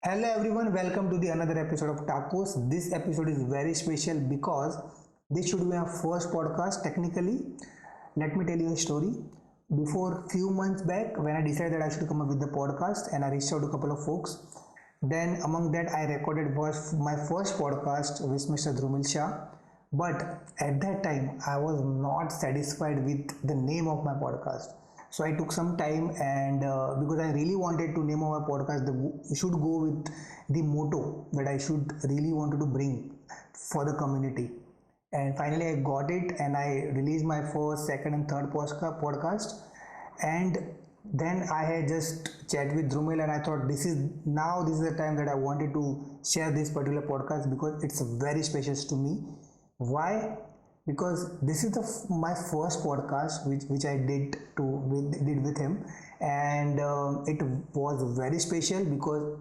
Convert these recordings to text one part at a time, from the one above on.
Hello everyone, welcome to the another episode of TACOS. This episode is very special because this should be our first podcast technically. Let me tell you a story. Before few months back, when I decided that I should come up with the podcast and I reached out to a couple of folks, then among that I recorded was my first podcast with Mr. Dhrumil Shah. But at that time, I was not satisfied with the name of my podcast. So I took some time and because I really wanted to name our podcast, should go with the motto that I should really wanted to bring for the community. And finally, I got it and I released my first, second, and third podcast. And then I had just chat with Dhrumil and I thought this is the time that I wanted to share this particular podcast because it's very special to me. Why? Because this is my first podcast which I did with him, and it was very special because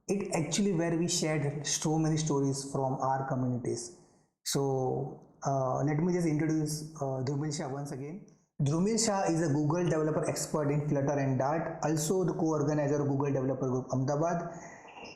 it actually where we shared so many stories from our communities. So let me just introduce Dhrumil Shah once again. Dhrumil Shah is a Google developer expert in Flutter and Dart, also the co-organizer of Google Developer Group Ahmedabad.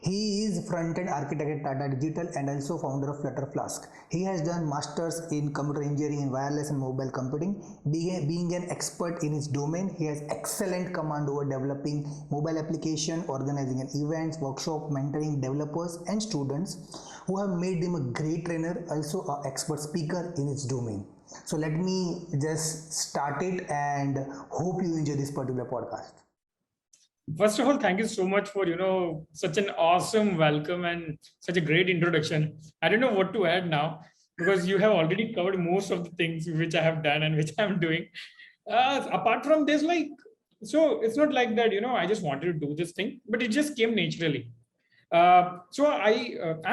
He is front-end architect at Tata Digital and also founder of Flutter Flask. He has done masters in computer engineering in wireless and mobile computing. Being an expert in his domain, he has excellent command over developing mobile application, organizing an events, workshop, mentoring developers and students who have made him a great trainer, also an expert speaker in his domain. So let me just start it and hope you enjoy this particular podcast. First of all, thank you so much for such an awesome welcome and such a great introduction. I don't know what to add now because you have already covered most of the things which I have done and which I'm doing. Apart from this, so it's not like that, I just wanted to do this thing, but it just came naturally. I'm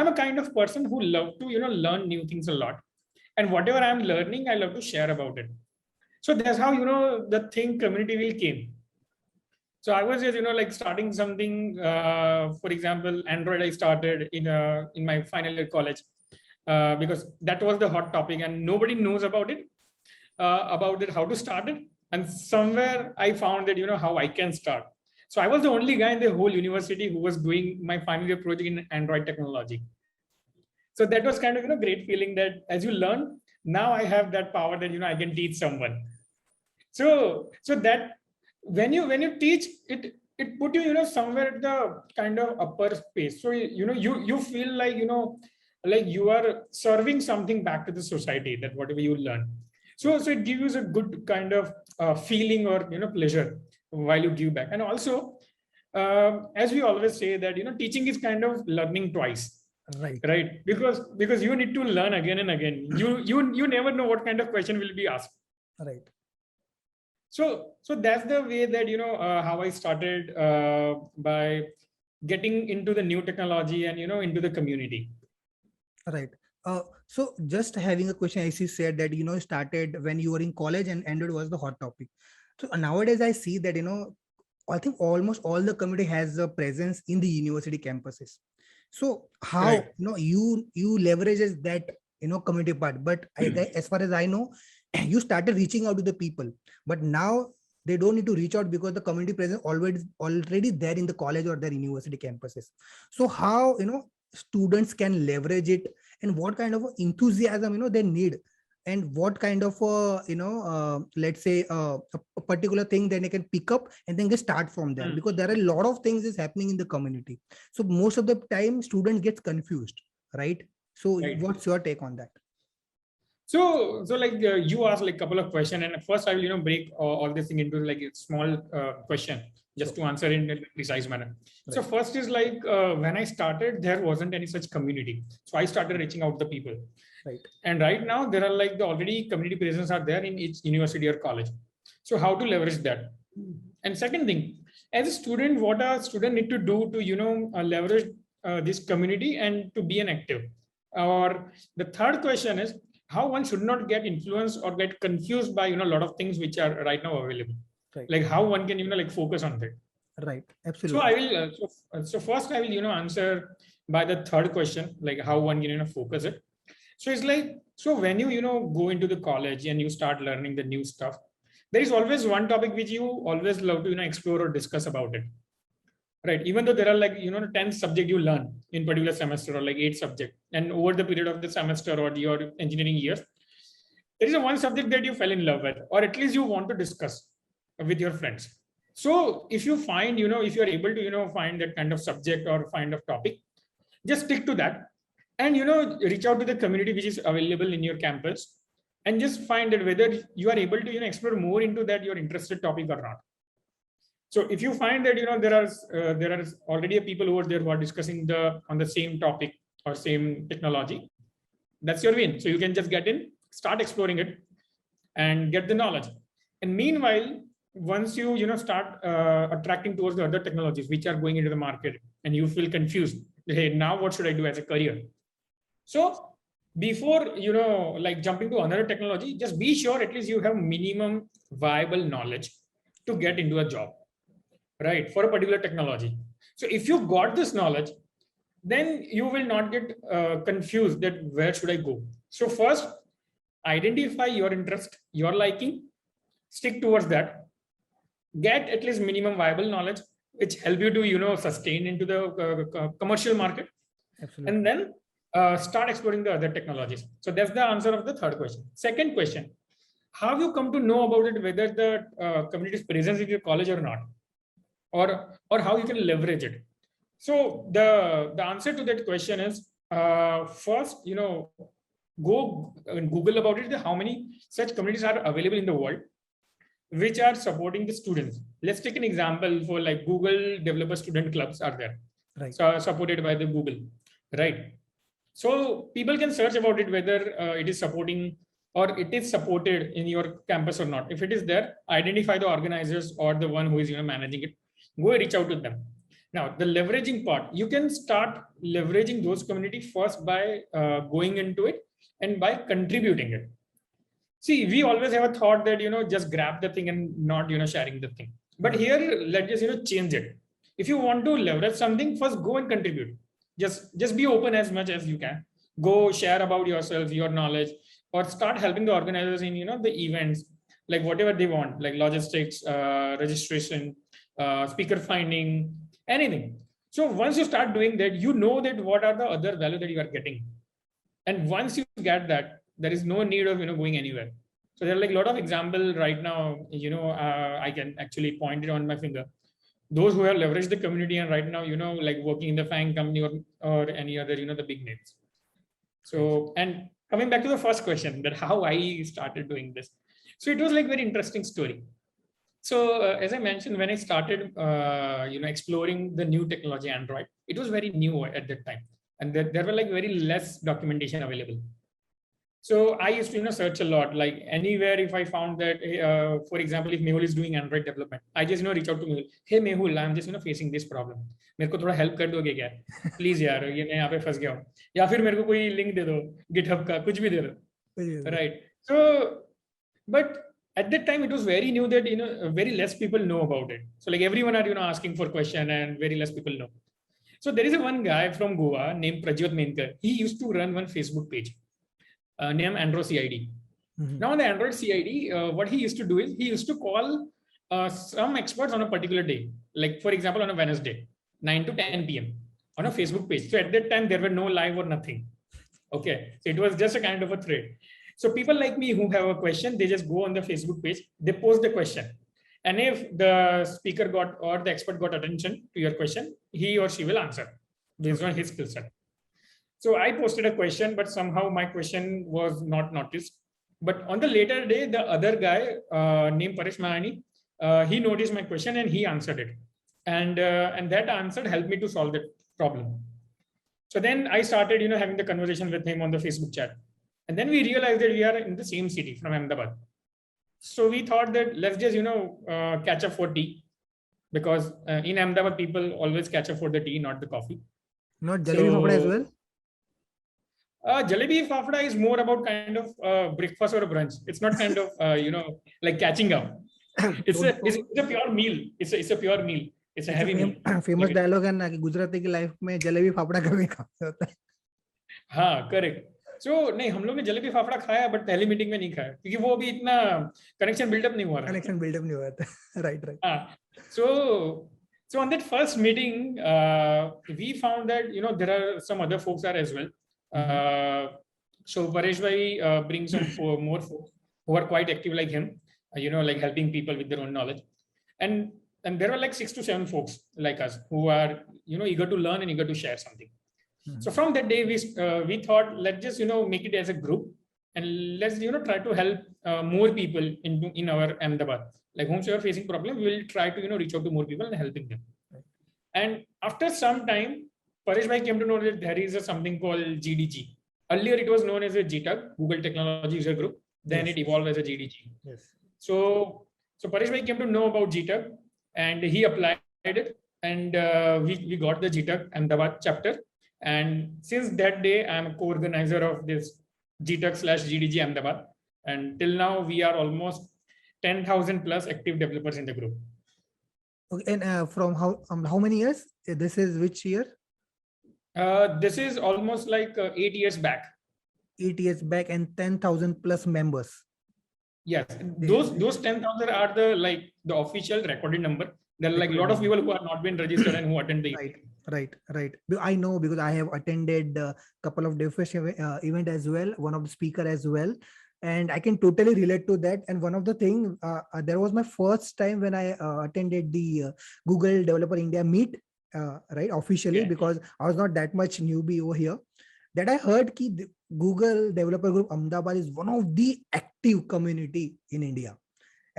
a kind of person who love to learn new things a lot, and whatever I'm learning, I love to share about it. So that's how the thing community will came. So I was just, like starting something, for example, Android, I started in my final year college because that was the hot topic and nobody knows about it, how to start it. And somewhere I found that, how I can start. So I was the only guy in the whole university who was doing my final year project in Android technology. So that was kind of, great feeling that as you learn, now I have that power that, I can teach someone. So that when you teach it put you somewhere at the kind of upper space, so you feel like like you are serving something back to the society, that whatever you learn, so it gives you a good kind of feeling or pleasure while you give back. And also as we always say that teaching is kind of learning twice, right? Because you need to learn again and again. You never know what kind of question will be asked, right? So that's the way that how I started by getting into the new technology and into the community. Right. So just having a question, I see said that started when you were in college and Android was the hot topic. So nowadays I see that I think almost all the community has a presence in the university campuses. So how Right. You leverages that community part, but as far as I know, you started reaching out to the people, but now they don't need to reach out because the community presence already there in the college or their university campuses. So how students can leverage it, and what kind of enthusiasm they need, and what kind of let's say a particular thing that they can pick up and then just start from there, because there are a lot of things is happening in the community. So most of the time students get confused, right? So Right. What's your take on that? So like you asked like a couple of questions, and first I will break all this thing into like a small question just to answer in a precise manner. Right. So first is like when I started, there wasn't any such community, so I started reaching out to the people. Right. And right now there are like the already community presence are there in each university or college. So how to leverage that? And second thing, as a student, what a student need to do to leverage this community and to be an active? Or the third question is how one should not get influenced or get confused by a lot of things which are right now available. Right. Like how one can like focus on that. Right. Absolutely. So I will so first I will answer by the third question, like how one can focus it. So it's like, so when you go into the college and you start learning the new stuff, there is always one topic which you always love to explore or discuss about it. right? Even though there are like, 10 subject you learn in particular semester, or like 8 subject, and over the period of the semester or your engineering years, there is a one subject that you fell in love with, or at least you want to discuss with your friends. So if you find, if you are able to, find that kind of subject or find of topic, just stick to that, and, reach out to the community which is available in your campus, and just find that whether you are able to, explore more into that your interested topic or not. So if you find that, there are already people over there who are discussing on the same topic or same technology, that's your win. So you can just get in, start exploring it, and get the knowledge. And meanwhile, once you start attracting towards the other technologies which are going into the market, and you feel confused, hey, now what should I do as a career? So before like jumping to another technology, just be sure at least you have minimum viable knowledge to get into a job, right, for a particular technology. So if you got this knowledge, then you will not get confused that where should I go. So first, identify your interest, your liking, stick towards that, get at least minimum viable knowledge which help you to sustain into the commercial market. Absolutely. And then start exploring the other technologies. So that's the answer of the third question. Second question, how have you come to know about it, whether the community is present in your college or not, or how you can leverage it? So the answer to that question is, first, go and Google about it, how many such communities are available in the world which are supporting the students. Let's take an example for like Google Developer Student Clubs are there, right? So supported by the Google, right? So people can search about it, whether it is supporting or it is supported in your campus or not. If it is there, identify the organizers or the one who is managing it. Go reach out to them. Now, the leveraging part, you can start leveraging those communities first by going into it and by contributing it. See, we always have a thought that, just grab the thing and not, sharing the thing. But here, let's just, change it. If you want to leverage something, first go and contribute. Just be open as much as you can. Go share about yourself, your knowledge, or start helping the organizers in, the events, like whatever they want, like logistics, registration, speaker finding, anything. So once you start doing that, that what are the other value that you are getting. And once you get that, there is no need of going anywhere. So there are like a lot of examples right now. I can actually point it on my finger. Those who have leveraged the community and right now like working in the FANG company or any other the big names. So, and coming back to the first question, that how I started doing this. So it was like very interesting story. So as I mentioned, when I started exploring the new technology Android, it was very new at that time, and there were like very less documentation available. So I used to search a lot, like anywhere. If I found that, for example, if Mehul is doing Android development, I just reach out to Mehul. Hey Mehul, I'm just facing this problem. मेरे को थोड़ा help कर दोगे क्या? Please यार, ये मैं यहाँ पे फंस गया हूँ. या फिर मेरे को कोई link दे दो, GitHub का, कुछ भी दे दो. Right. So, but at that time it was very new that very less people know about it. So like everyone are asking for question and very less people know. So there is one guy from Goa named Prajyot Menkar. He used to run one Facebook page. Named Android CID. Mm-hmm. Now on the Android CID, what he used to do is he used to call some experts on a particular day, like for example on a Wednesday, 9 to 10 p.m. on a Facebook page. So at that time there were no live or nothing. Okay, so it was just a kind of a thread. So people like me who have a question, they just go on the Facebook page, they post the question, and if the speaker got or the expert got attention to your question, he or she will answer based on his skill set. So I posted a question, but somehow my question was not noticed. But on the later day, the other guy named Paresh Mahani, he noticed my question and he answered it. And that answer helped me to solve the problem. So then I started, having the conversation with him on the Facebook chat. And then we realized that we are in the same city from Ahmedabad. So we thought that let's just, catch up for tea. Because in Ahmedabad, people always catch up for the tea, not the coffee. Not jalebi fafda as well? Jalebi fafda is more about kind of breakfast or a brunch. It's not kind of like catching up. It's a pure meal. It's a pure meal. It's a heavy meal. Famous dialogue है ना कि गुजराती की life में जलेबी फाफड़ा कभी खाते होता है. हाँ, correct. So नहीं, हम लोग ने जलेबी फाफड़ा खाया, but पहली मीटिंग में नहीं खाया, क्योंकि वो अभी इतना कनेक्शन बिल्डअप नहीं हुआ था. Connection build up नहीं हुआ था. Right. हाँ. So So on that first meeting, we found that, there are some other folks are as well. So Paresh bhai brings some more folks who are quite active like him, like helping people with their own knowledge. And there were like 6 to 7 folks like us who are, eager to learn and eager to share something. So from that day, we thought, let's just, make it as a group, and let's, try to help more people in our Ahmedabad. Like whomsoever facing problem, we will try to, reach out to more people and helping them. And after some time, Paresh bhai came to know that there is something called GDG. Earlier, it was known as a GTUG, Google Technology User Group. Then it evolved as a GDG. Yes. So Paresh bhai came to know about GTUG, and he applied it, and we got the GTUG Ahmedabad chapter. And since that day, I am a co-organizer of this GTUG/GDG Ahmedabad. And till now, we are almost 10,000 plus active developers in the group. Okay, and from how many years? This is which year? This is almost like 8 years back. 8 years back, and 10,000 plus members. Yes, those 10,000 are the official recorded number. There are like a lot of people who have not been registered and who attend the event. Right. I know because I have attended a couple of DevFest event as well, one of the speaker as well, and I can totally relate to that. And one of the thing, there was my first time when I attended the Google Developer India meet, right, officially, because I was not that much newbie over here. That I heard ki Google Developer Group Ahmedabad is one of the active community in India.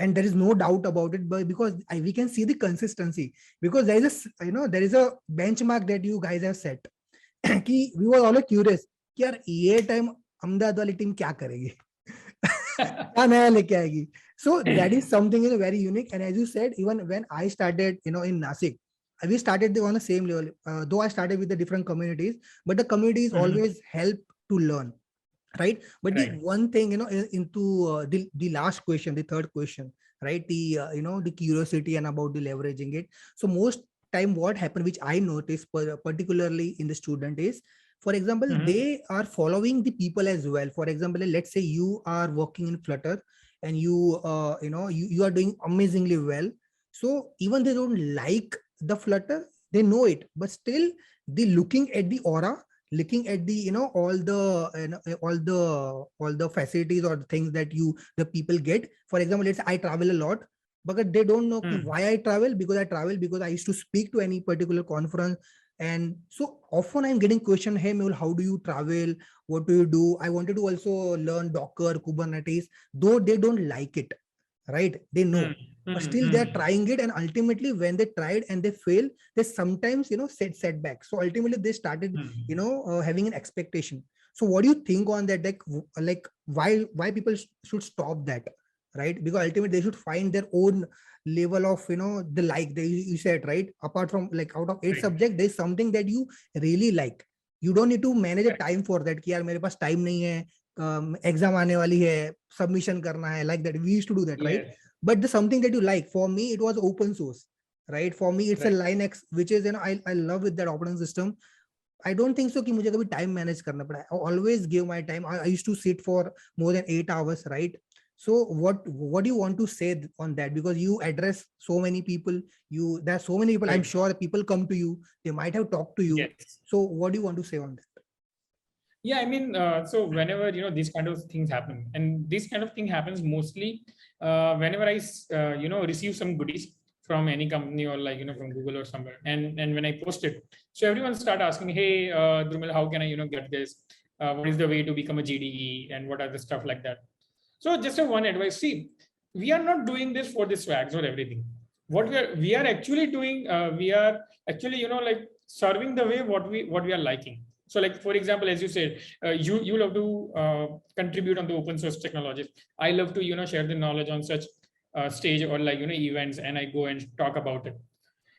And there is no doubt about it, but because we can see the consistency, because there is there is a benchmark that you guys have set. We were all curious, yaar ye time Ahmedabad wali team kya karegi? Kya naya leke aayegi? So that is something very unique. And as you said, even when I started, in Nasik, we started on the same level. Though I started with the different communities, but the communities always help to learn. Right, but the one thing, into the last question, the third question, right, the the curiosity and about the leveraging it. So most time what happened, which I noticed particularly in the student, is, for example, they are following the people as well. For example, let's say you are working in Flutter and you you are doing amazingly well. So even they don't like the Flutter, they know it, but still they looking at the aura, looking at the all the facilities or the things that the people get. For example, let's say I travel a lot, but they don't know why I travel. Because I used to speak to any particular conference, and so often I'm getting question, hey Mehul, how do you travel, what do you do? I wanted to also learn Docker, Kubernetes, though they don't like it, right? They know, but still they're trying it, and ultimately when they tried and they fail, they sometimes set setbacks. So ultimately they started having an expectation. So what do you think on that? Like why people should stop that, right? Because ultimately they should find their own level of the like you said, right? Apart from, like, out of 8 subjects, there's something that you really like. You don't need to manage a time for that कि यार मेरे पास time नहीं है, exam आने वाली है, submission करना है, like that. We used to do that, right? But the something that you like. For me, it was open source, right? For me, it's a Linux, which is I love with that operating system. I don't think so कि मुझे कभी time manage करना पड़ा. I always give my time. I used to sit for more than 8 hours, right? So what do you want to say on that? Because you address so many people, there are so many people. I'm sure people come to you, they might have talked to you. So what do you want to say on that? Yeah, I mean, so whenever these kind of things happen, and this kind of thing happens mostly whenever I receive some goodies from any company, or like from Google or somewhere, and when I post it, so everyone start asking, hey Dhrumil, how can I get this? What is the way to become a GDE, and what are the stuff like that? So just a one advice: see, we are not doing this for the swags or everything. What we are actually doing, we are actually like serving the way what we are liking. So, like, for example, as you said, you love to contribute on the open source technologies. I love to share the knowledge on such stage or like events, and I go and talk about it.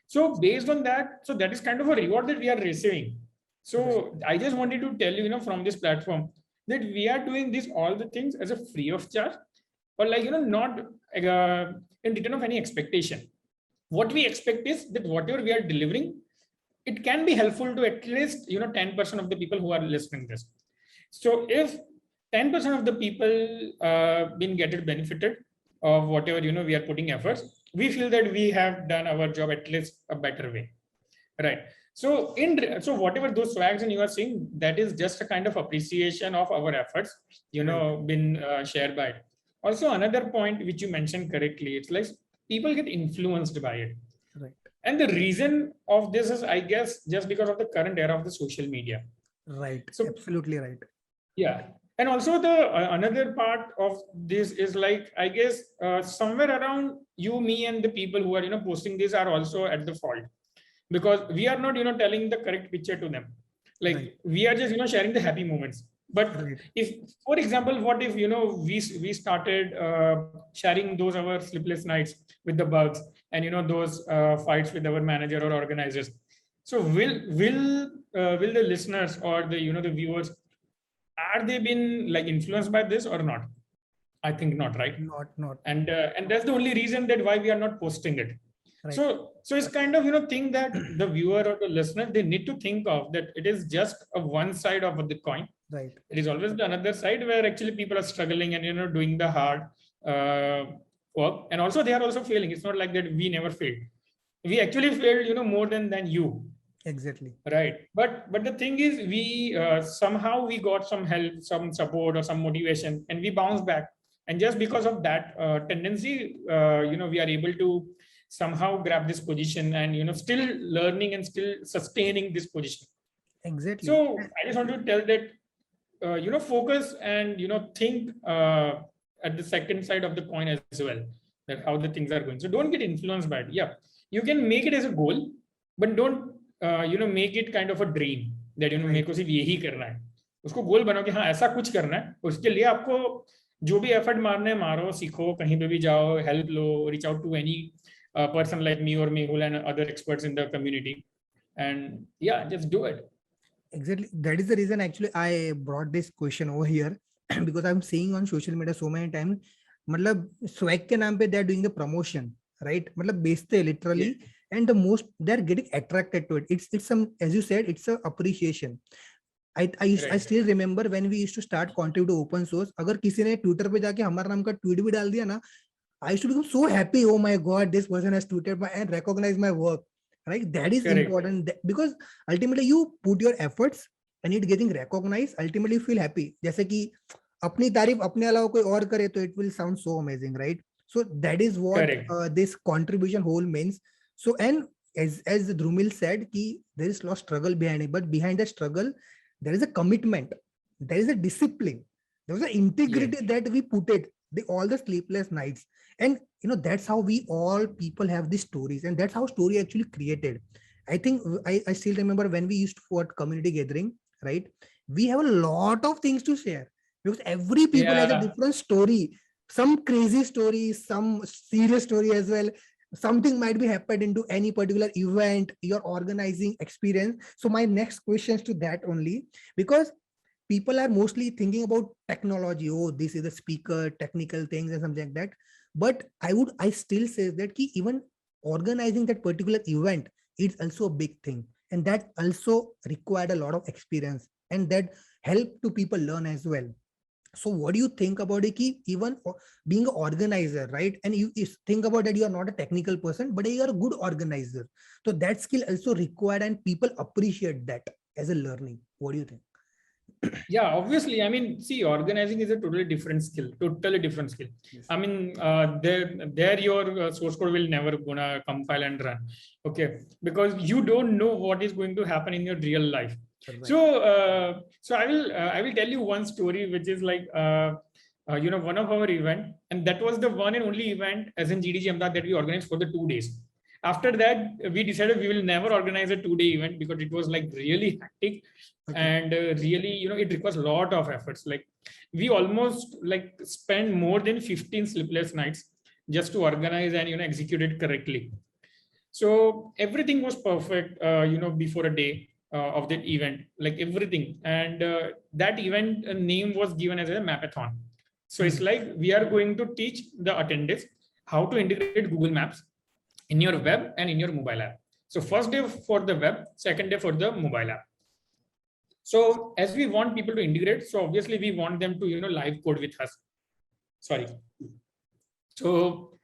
So based on that, so that is kind of a reward that we are receiving. So I just wanted to tell you from this platform that we are doing this all the things as a free of charge, or like not in return of any expectation. What we expect is that whatever we are delivering, it can be helpful to at least 10% of the people who are listening this. So if 10% of the people been benefited of whatever we are putting efforts, we feel that we have done our job at least a better way, right? So so whatever those swags and you are seeing, that is just a kind of appreciation of our efforts, Right. been shared by it. Also, another point which you mentioned correctly, it's like people get influenced by it. Right. And the reason of this is, I guess, just because of the current era of the social media. Right. So Absolutely right. yeah, and also the another part of this is like, I guess, somewhere around you, me, and the people who are posting this are also at the fault, because we are not telling the correct picture to them. Right. Like, we are just sharing the happy moments. But Right. if, for example, what if we started sharing those our sleepless nights with the bugs, and those fights with our manager or organizers. So will the listeners or the the viewers, are they been like influenced by this or not? I think not, right? Not And that's the only reason that why we are not posting it. right. So it's kind of thing that the viewer or the listener, they need to think of that it is just a one side of the coin. Right. It is always the another side where actually people are struggling and doing the hard uh, work, and also they are also failing. It's not like that we never failed. We actually failed more than you. Exactly. Right. But the thing is, we somehow we got some help, some support, or some motivation, and we bounce back. And just because of that tendency, we are able to somehow grab this position, and still learning and still sustaining this position. Exactly. So I just want to tell that focus and think at the second side of the coin as well, that how the things are going. So don't get influenced by it. Yeah, you can make it as a goal, but don't make it kind of a dream that मेरे Right. को सिर्फ यही करना है. उसको गोल बनाओ कि हाँ ऐसा कुछ करना है. उसके लिए आपको जो भी एफर्ट मारने मारो, सीखो, कहीं पे भी जाओ, help low, reach out to any person like me or Mehul and other experts in the community, and yeah, just do it. Exactly. That is the reason actually I brought this question over here because I'm seeing on social media so many times, मतलब swag के नाम पे they are doing the promotion, right? मतलब बेचते हैं literally, and the most they are getting attracted to it. It's some, as you said, it's a appreciation. I still remember when we used to start contribute to open source. अगर किसी ने Twitter पे जाके हमारा नाम का tweet भी डाल दिया ना, I used to become so happy. Oh my God, this person has tweeted my and recognized my work. Right? That is Correct. important because ultimately you put your efforts and it getting recognized. Ultimately you feel happy. जैसे कि अपनी तारीफ अपने अलावा कोई और करे तो it will sound so amazing, right? So that is what this contribution whole means. So and as Dhrumil said, कि there is a lot of struggle behind it, but behind the struggle there is a commitment, there is a discipline, there was an integrity that we put it. All the sleepless nights, and that's how we all people have these stories, and that's how story actually created. I think I still remember when we used to what community gathering, right? We have a lot of things to share because every people has a different story, some crazy story, some serious story as well. Something might be happened into any particular event, your organizing experience. So my next questions to that only, because people are mostly thinking about technology. Oh, this is the speaker, technical things and something like that. But I still say that even organizing that particular event is also a big thing. And that also required a lot of experience and that help to people learn as well. So what do you think about it? Even being an organizer, right? And you think about that you are not a technical person, but you are a good organizer. So that skill also required and people appreciate that as a learning. What do you think? Yeah, obviously. I mean, see, organizing is a totally different skill. Yes. I mean, there your source code will never gonna compile and run. Okay, because you don't know what is going to happen in your real life. Right. So I will tell you one story, which is like one of our event, and that was the one and only event as in GDG Ahmedabad that we organized for the 2 days. After that, we decided we will never organize a 2-day event because it was like really hectic. Okay. And really, it requires a lot of efforts. Like we almost like spend more than 15 sleepless nights just to organize and execute it correctly. So everything was perfect, before a day of that event, like everything. And that event name was given as a mapathon. So it's like we are going to teach the attendees how to integrate Google Maps in your web and in your mobile app. So first day for the web, second day for the mobile app. So as we want people to integrate, so obviously we want them to live code with us. Sorry. So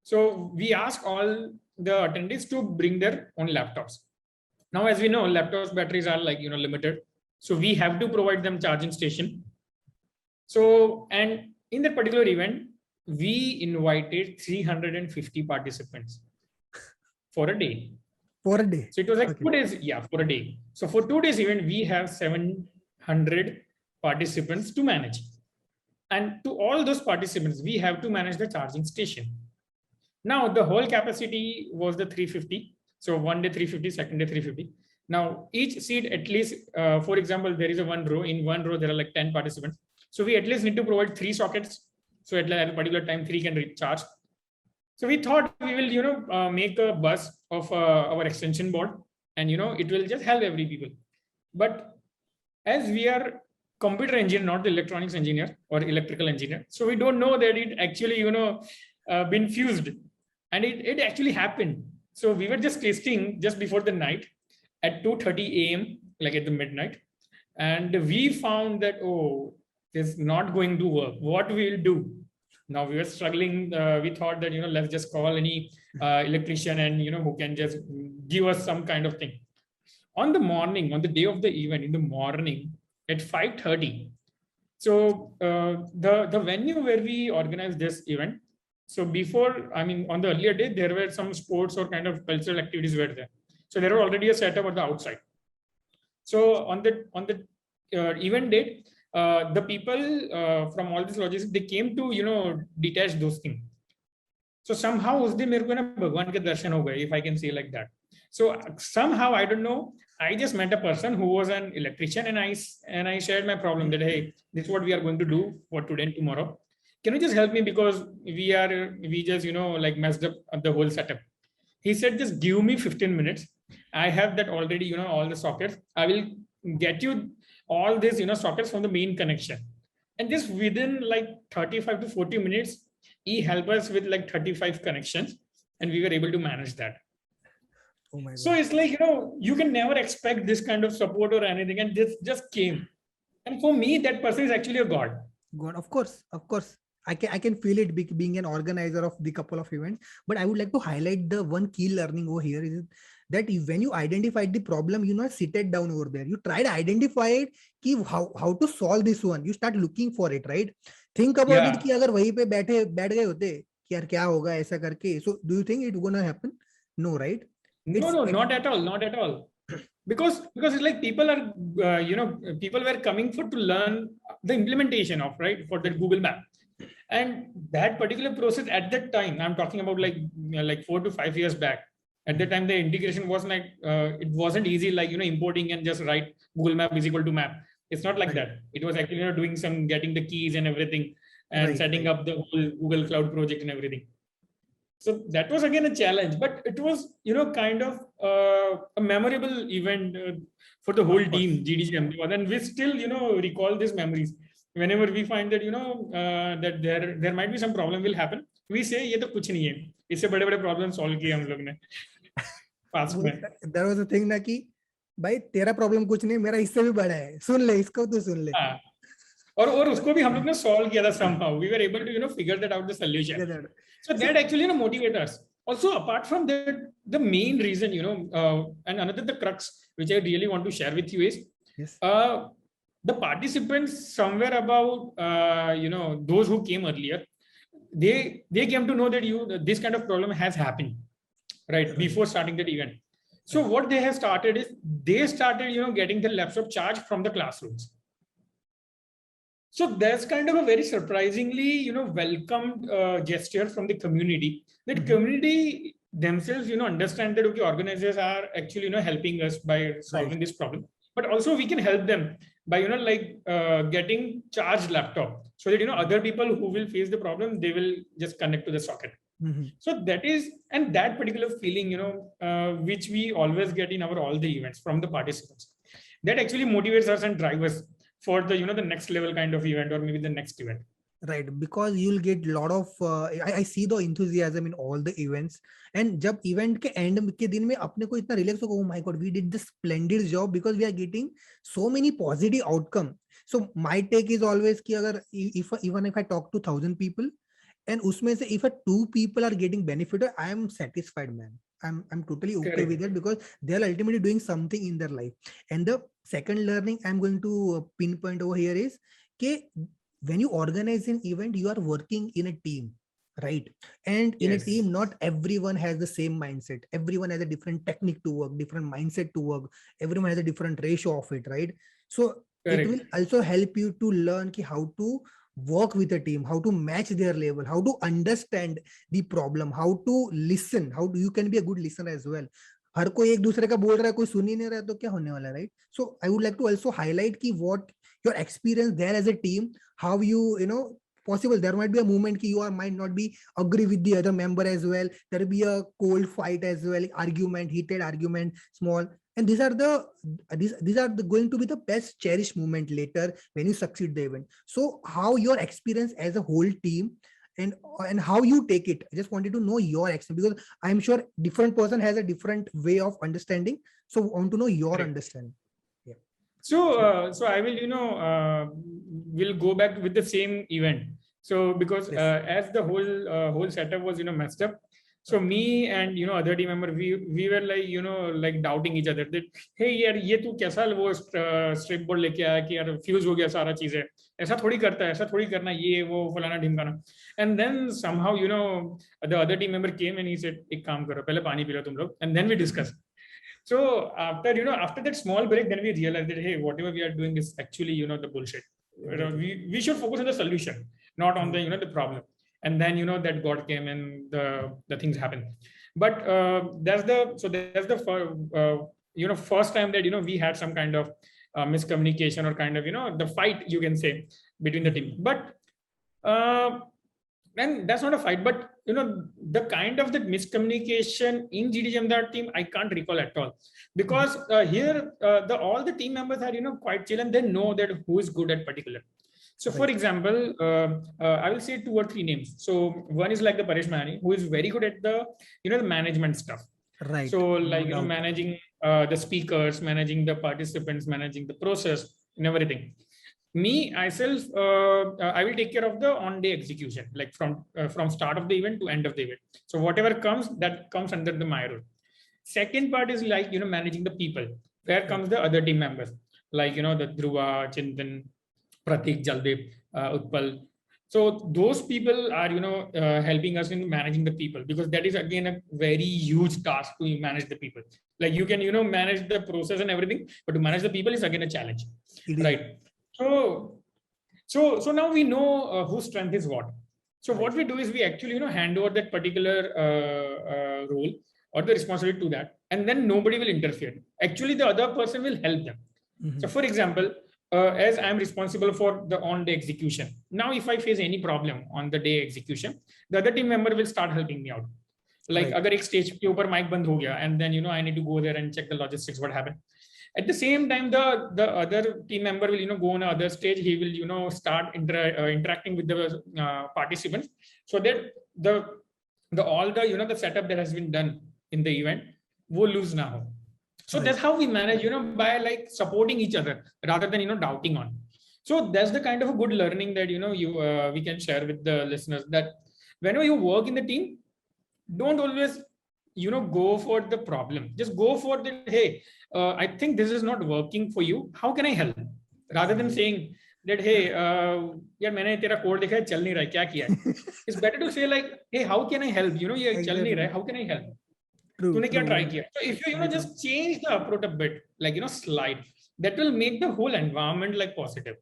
So we asked all the attendees to bring their own laptops. Now, as we know, laptops batteries are like, limited. So we have to provide them charging station. So, and in that particular event, we invited 350 participants for a day. For a day. So it was like 2 days, yeah, for a day. So for 2 days event, we have 700 participants to manage. And to all those participants, we have to manage the charging station. Now the whole capacity was the 350. So one day 350, second day 350. Now each seat at least, for example, there is a one row. In one row, there are like 10 participants. So we at least need to provide 3 sockets. So at a particular time, 3 can recharge. So we thought we will, make a bus of our extension board, and it will just help every people. But as we are computer engineer, not the electronics engineer or electrical engineer, so we don't know that it actually been fused, and it actually happened. So we were just testing just before the night at 2:30 a.m. like at the midnight, and we found that it's not going to work. What we will do? Now we were struggling. We thought that let's just call any electrician and who can just give us some kind of thing. On the morning, on the day of the event, in the morning at 5:30. So the venue where we organized this event. So before, on the earlier day, there were some sports or kind of cultural activities were there. So there was already a setup at the outside. So on the event date, the people from all these lodges, they came to detach those things. So somehow उस दिन मेरे को ना भगवान के दर्शन हो गए, if I can say like that. So somehow I don't know, I just met a person who was an electrician, and I shared my problem that hey, this is what we are going to do for today and tomorrow. Can you just help me, because we just like messed up the whole setup. He said, just give me 15 minutes. I have that already, all the sockets. I will get you all these sockets from the main connection, and just within like 35 to 40 minutes he helped us with like 35 connections, and we were able to manage that. Oh my God. So it's like you can never expect this kind of support or anything, and this just came. And for me, that person is actually a god. Of course I can feel it being an organizer of the couple of events. But I would like to highlight the one key learning over here is that when you identified the problem, sit it down over there. You try to identify it, how to solve this one. You start looking for it, right? Think about it कि अगर वहीं पे बैठ गए होते कि यार क्या होगा ऐसा करके. So do you think it's gonna happen? No, right? No, not at all. Because it's like people are people were coming to learn the implementation of for the Google Map. And that particular process at that time, I'm talking about like 4 to 5 years back. At that time, the integration was like, it wasn't easy, like, importing and just write Google Map is equal to map. It's not like that. It was actually doing some, getting the keys and everything, and setting up the whole Google Cloud project and everything. So that was again a challenge, but it was, kind of a memorable event for the whole team, GDGM. And we still, recall these memories. Whenever we find that, that there might be some problem will happen, we say, ये तो कुछ नहीं है, इससे बड़े-बड़े problem solve किए हम लोग ने. There was a thing ना कि भाई तेरा problem कुछ नहीं, मेरा इससे भी बड़ा है, सुन ले इसको तो सुन ले. और उसको भी हम लोग ने solve किया था somehow. We were able to, figure that out the solution. So that actually, motivates us. Also, apart from that, the main reason, and another the crux which I really want to share with you is, the participants somewhere about, those who came earlier, they came to know that this kind of problem has happened, right, before starting that event. So what they have started is, they started, getting the laptop charged from the classrooms. So that's kind of a very surprisingly, welcomed gesture from the community. That community themselves, understand that okay, organizers are actually, helping us by solving this problem. But also we can help them by, getting charged laptop, so that, other people who will face the problem, they will just connect to the socket. So that is, and that particular feeling, which we always get in all the events from the participants, that actually motivates us and drives us for the, the next level kind of event, or maybe the next event. Right, because you'll get a lot of, I see the enthusiasm in all the events. And जब event के end के दिन में अपने को इतना relax होगा, oh my God, we did this splendid job, because we are getting so many positive outcome. So my take is always कि अगर even if I talk to 1,000 people, and usme se if a two people are getting benefited, I am satisfied, man. I'm totally okay with it, because they are ultimately doing something in their life. And the second learning I'm going to pinpoint over here is that when you organize an event, you are working in a team, right? And in a team, not everyone has the same mindset. Everyone has a different technique to work, different mindset to work. Everyone has a different ratio of it, right? So it will also help you to learn how to work with a team, how to match their level, how to understand the problem, how to listen, how you can be a good listener as well. हर कोई एक दूसरे का बोल रहा है, कोई सुन ही नहीं रहा, तो क्या होने वाला है, right? So I would like to also highlight कि what your experience there as a team, how you know, possible there might be a moment कि you might not be agree with the other member as well. There will be a cold fight as well, argument, heated argument, small. And these are the going to be the best cherished moment later when you succeed the event. So how your experience as a whole team and how you take it, I just wanted to know your experience, because I'm sure different person has a different way of understanding. So I want to know your understanding. Yeah. So I will, will go back with the same event. So because as the whole setup was, messed up, so me and other team member, we were like like doubting each other that, hey यार ये तू कैसा वो strip board लेके आया कि यार fuse हो गया सारा चीजें, ऐसा थोड़ी करता है, ऐसा थोड़ी करना, ये वो फलाना ढिमकाना. And then somehow the other team member came and he said एक काम करो पहले पानी पी लो तुम लोग, and then we discussed. So after that small break, then we realized that, hey, whatever we are doing is actually the bullshit. We should focus on the solution, not on the the problem. And then that God came and the things happened. But that's the first time that we had some kind of miscommunication or kind of the fight, you can say, between the team. But and that's not a fight, but the kind of the miscommunication in GDGM team, I can't recall at all, because here all the team members are quite chill and they know that who is good at particular. So for example, I will say 2 or 3 names. So one is like the Paresh Mani, who is very good at the the management stuff. Right. So like managing the speakers, managing the participants, managing the process and everything. Me myself, I will take care of the on-day execution, like from start of the event to end of the event. So whatever comes, that comes under my role. Second part is like managing the people. Where comes the other team members, like the Dhruva, Chintan, Pratik, Jaldeep, Utpal. So those people are helping us in managing the people, because that is again a very huge task to manage the people. Like you can manage the process and everything, but to manage the people is again a challenge, right? So now we know whose strength is what. So what we do is we actually hand over that particular role or the responsibility to that, and then nobody will interfere. Actually, the other person will help them. So for example, as I'm responsible for the on-day execution, now if I face any problem on the day execution, the other team member will start helping me out. Like agar ek stage ke upar mic band ho gaya, and then I need to go there and check the logistics, what happened. At the same time, the other team member will go on another stage. He will start interacting with the participants, so that all the setup that has been done in the event will lose now. So that's how we manage by like supporting each other rather than doubting on. So that's the kind of a good learning that we can share with the listeners, that whenever you work in the team, don't always go for the problem. Just go for the, hey, I think this is not working for you, how can I help, rather than saying that, hey, yaar maine tera code dekha hai, chal nahi raha hai, kya kiya hai. It's better to say like, hey, how can I help, ye chal nahi raha hai, how can I help, tune kya try kiya. So if you just change the approach a bit, like slide, that will make the whole environment like positive.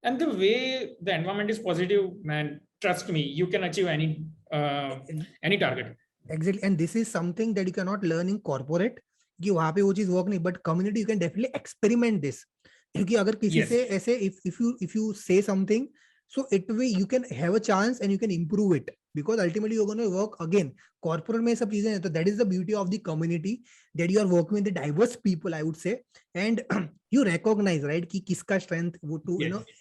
And the way the environment is positive, man, trust me, you can achieve any target. Exactly. And this is something that you cannot learn in corporate, कि वहाँ पे वो चीज work नहीं, but community you can definitely experiment this. क्योंकि अगर किसी से ऐसे if you say something, so it way you can have a chance and you can improve it, because ultimately you're going to work again. Corporate में सब चीजें हैं, तो that is the beauty of the community, that you are working with the diverse people, I would say, and you recognize, right, कि किसका strength,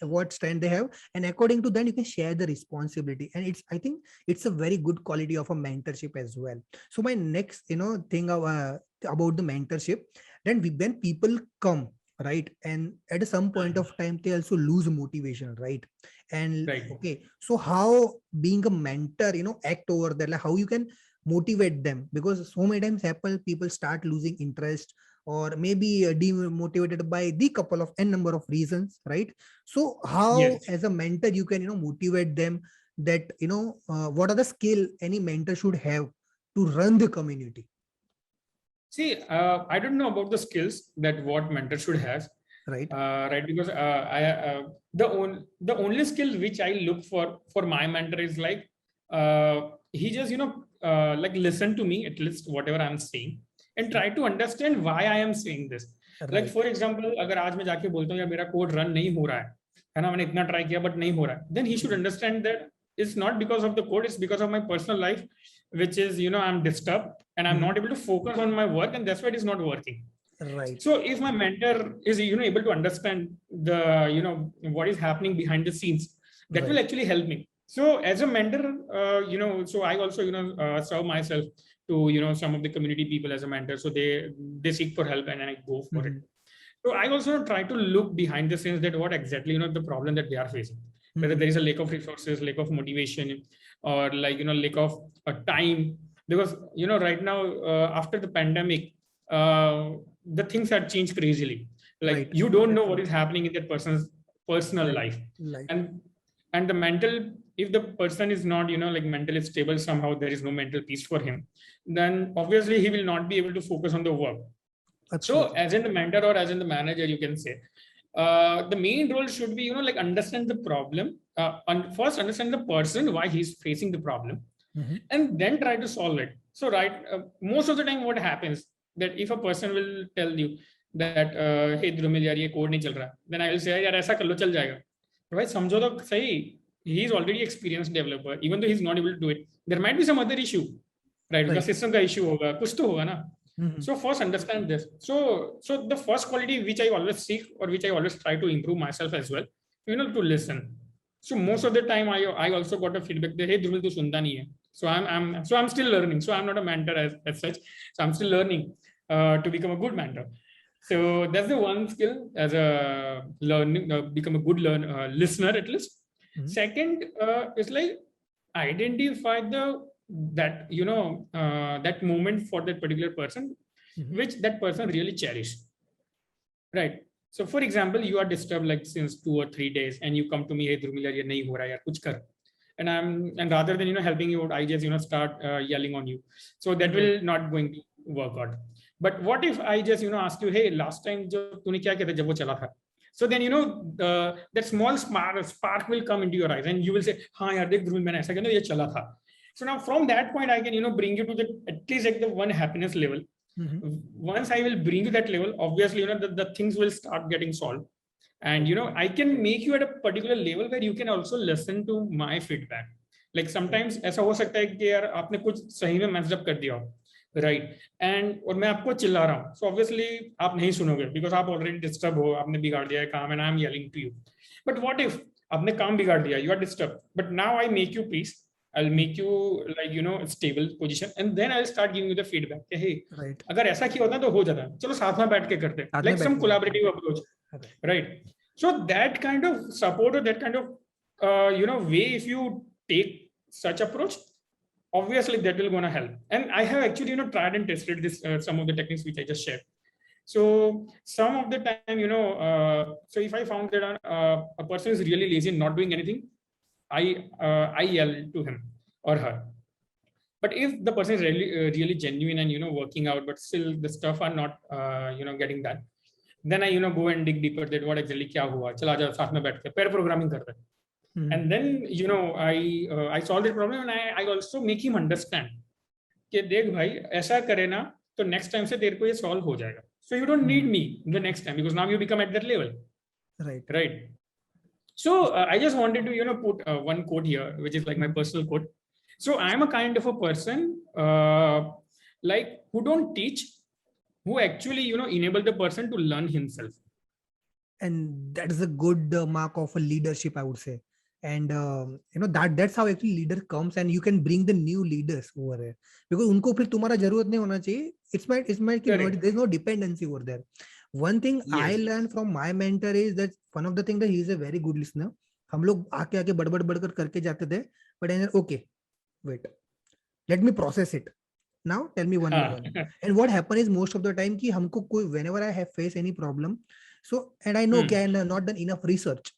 what strength they have, and according to that you can share the responsibility. And I think it's a very good quality of a mentorship as well. So my next thing about the mentorship, then when people come right? And at some point of time they also lose motivation, right? And Right. okay, so how being a mentor, act over there, like how you can motivate them, because so many times people start losing interest, or maybe demotivated by the couple of n number of reasons, right? So how Yes. as a mentor you can motivate them, that what are the skill any mentor should have to run the community, See, I don't know about the skills that what mentor should have, right? right? Because the only skill which I look for my mentor is like he just like listen to me at least whatever I'm saying and try to understand why I am saying this. Like Right. for example, अगर आज मैं जाके बोलता हूँ यार मेरा code run नहीं हो रहा है ना, मैंने इतना ट्राई किया बट नहीं हो रहा है, then he should understand that it's not because of the code, it's because of my personal life, which is I'm disturbed and I'm not able to focus on my work, and that's why it is not working. Right. So if my mentor is able to understand the what is happening behind the scenes, that will Right. actually help me. So as a mentor, so I also serve myself to some of the community people as a mentor. So they seek for help and I go for it. So I also try to look behind the scenes that what exactly the problem that they are facing, whether there is a lack of resources, lack of motivation, or like lack of time. Because right now after the pandemic, the things have changed crazily. Like Right. you don't know what is happening in that person's personal life, Like, and the mental, if the person is not like mentally stable, somehow there is no mental peace for him, then obviously he will not be able to focus on the work. So absolutely. as in the mentor or as in the manager, you can say, the main role should be, like understand the problem, and first understand the person, why he's facing the problem, and then try to solve it. So, right, most of the time what happens that if a person will tell you that, hey Dhrumil, yaar, ye code nahi chal raha, then I will say, yaar, aisa kar lo, chal jayega. Right? Samjho to sahi, he is already experienced developer, even though he's not able to do it. There might be some other issue, right? The Right. system ka issue hoga, kuch to hoga na. So first understand this. So the first quality which I always seek or which I always try to improve myself as well, to listen. So most of the time I also got a feedback that, hey Dhrumil, tu sunta nahi hai. So I'm still learning. So I'm not a mentor as such. So I'm still learning to become a good mentor. So that's the one skill as a learning, become a good listener at least. Second is like identify that that moment for that particular person, which that person really cherish, right? So for example, you are disturbed like since 2 or 3 days and you come to me, hey Dhrumil, ye nahi ho raha yaar, kuch kar. And rather than helping you out, I just start yelling on you. So that will not going to work out. But what if I just ask you, hey, last time jo tune kya kiya tha jab wo chala tha? So then that small spark will come into your eyes and you will say, हाँ यार देख ध्रुव मैंने ऐसा किया ना ये चला था. So now from that point I can bring you to the at least like the one happiness level. Once I will bring you that level, obviously the things will start getting solved. And I can make you at a particular level where you can also listen to my feedback. Like sometimes ऐसा हो सकता है कि यार आपने कुछ सही में messed up कर दिया हो, right? And और मैं आपको चिल्ला रहा हूँ, so obviously आप नहीं सुनोगे because आप already disturb हो, आपने बिगाड़ दिया है काम and I'm yelling to you. But what if आपने काम बिगाड़ दिया, you are disturbed, but now I make you peace, I'll make you like stable position, and then I'll start giving you the feedback. Hey, Right. अगर ऐसा किया होता तो हो जाता, चलो साथ में बैठ के करते, like some collaborative approach, right? So that kind of support or that kind of way, if you take such approach, obviously that will gonna help. And I have actually tried and tested this some of the techniques which I just shared. So some of the time so if I found that a person is really lazy and not doing anything, I yell to him or her. But if the person is really genuine and working out, but still the stuff are not getting done, then I go and dig deeper that what exactly kya hua, chala ja saath mein baith ke pair programming kar rahe. And then I solve the problem, and I also make him understand कि देख भाई ऐसा करे ना तो next time से तेरे को ये solve हो जाएगा. So you don't need me the next time because now you become at that level. Right. So I just wanted to put one quote here, which is like my personal quote. So I am a kind of a person like who don't teach, who actually enable the person to learn himself. And that is a good mark of a leadership, I would say. And that's how actually leader comes, and you can bring the new leaders over there because उनको फिर तुम्हारा जरूरत नहीं होना चाहिए. It's my there's no dependency over there. One thing I Yes. learned from my mentor is that one of the things that he is a very good listener. हम लोग आके आके बड़बड़ बड़कर करके जाते थे, but I said, okay, wait, let me process it. Now tell me one by one. And what happened is most of the time कि हमको कोई whenever I have faced any problem, so and I know कि I have not done enough research,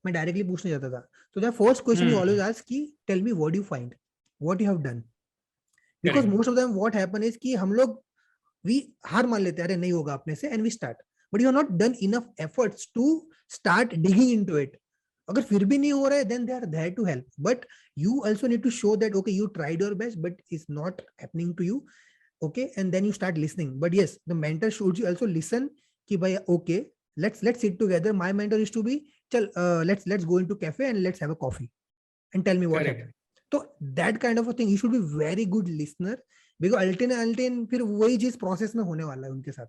मैं directly पूछने जाता था. So the first question you always ask कि tell me what you find, what you have done. Because most of them what happen is कि हम लोग we हार मान लेते हैं, अरे नहीं होगा अपने से, and we start. But you have not done enough efforts to start digging into it. अगर फिर भी नहीं हो रहा है, then they are there to help. But you also need to show that okay, you tried your best, but it's not happening to you. Okay, and then you start listening. But yes, the mentor should also listen. कि भाई okay, let's sit together. My mentor is to be, चल let's go into cafe and let's have a coffee and tell me what happened. So that kind of a thing, you should be very good listener. Because ultimate फिर वही चीज process में होने वाला है उनके साथ.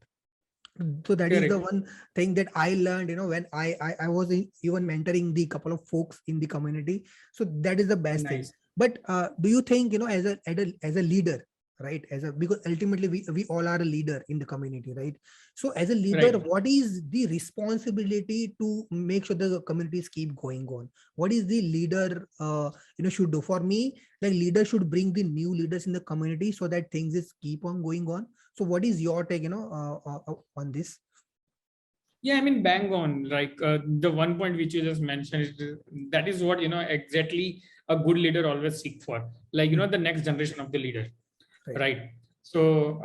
So that is the one thing that I learned, when I was even mentoring the couple of folks in the community. So that is the best thing. But do you think, as a leader, right, because ultimately we all are a leader in the community, right? So as a leader, what is the responsibility to make sure the communities keep going on? What is the leader should do? For me, like, leader should bring the new leaders in the community so that things is keep on going on. So what is your take on this? Yeah, I mean, bang on. Like the one point which you just mentioned, that is what exactly a good leader always seek for. Like the next generation of the leader, right? So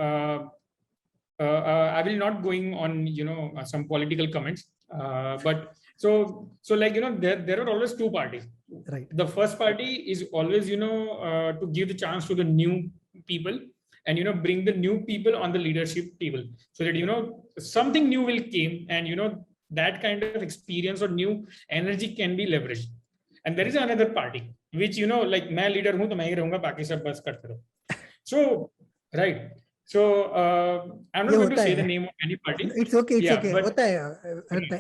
I will not going on some political comments, but so like there are always two parties. Right. The first party is always to give the chance to the new people, and bring the new people on the leadership table, so that something new will came, and that kind of experience or new energy can be leveraged. And there is another party which like मैं leader हूँ तो मैं ही रहूँगा, बाकी सब बस करते रहो. So right. So I'm not going to say the name of any party. It's okay. It's okay. But,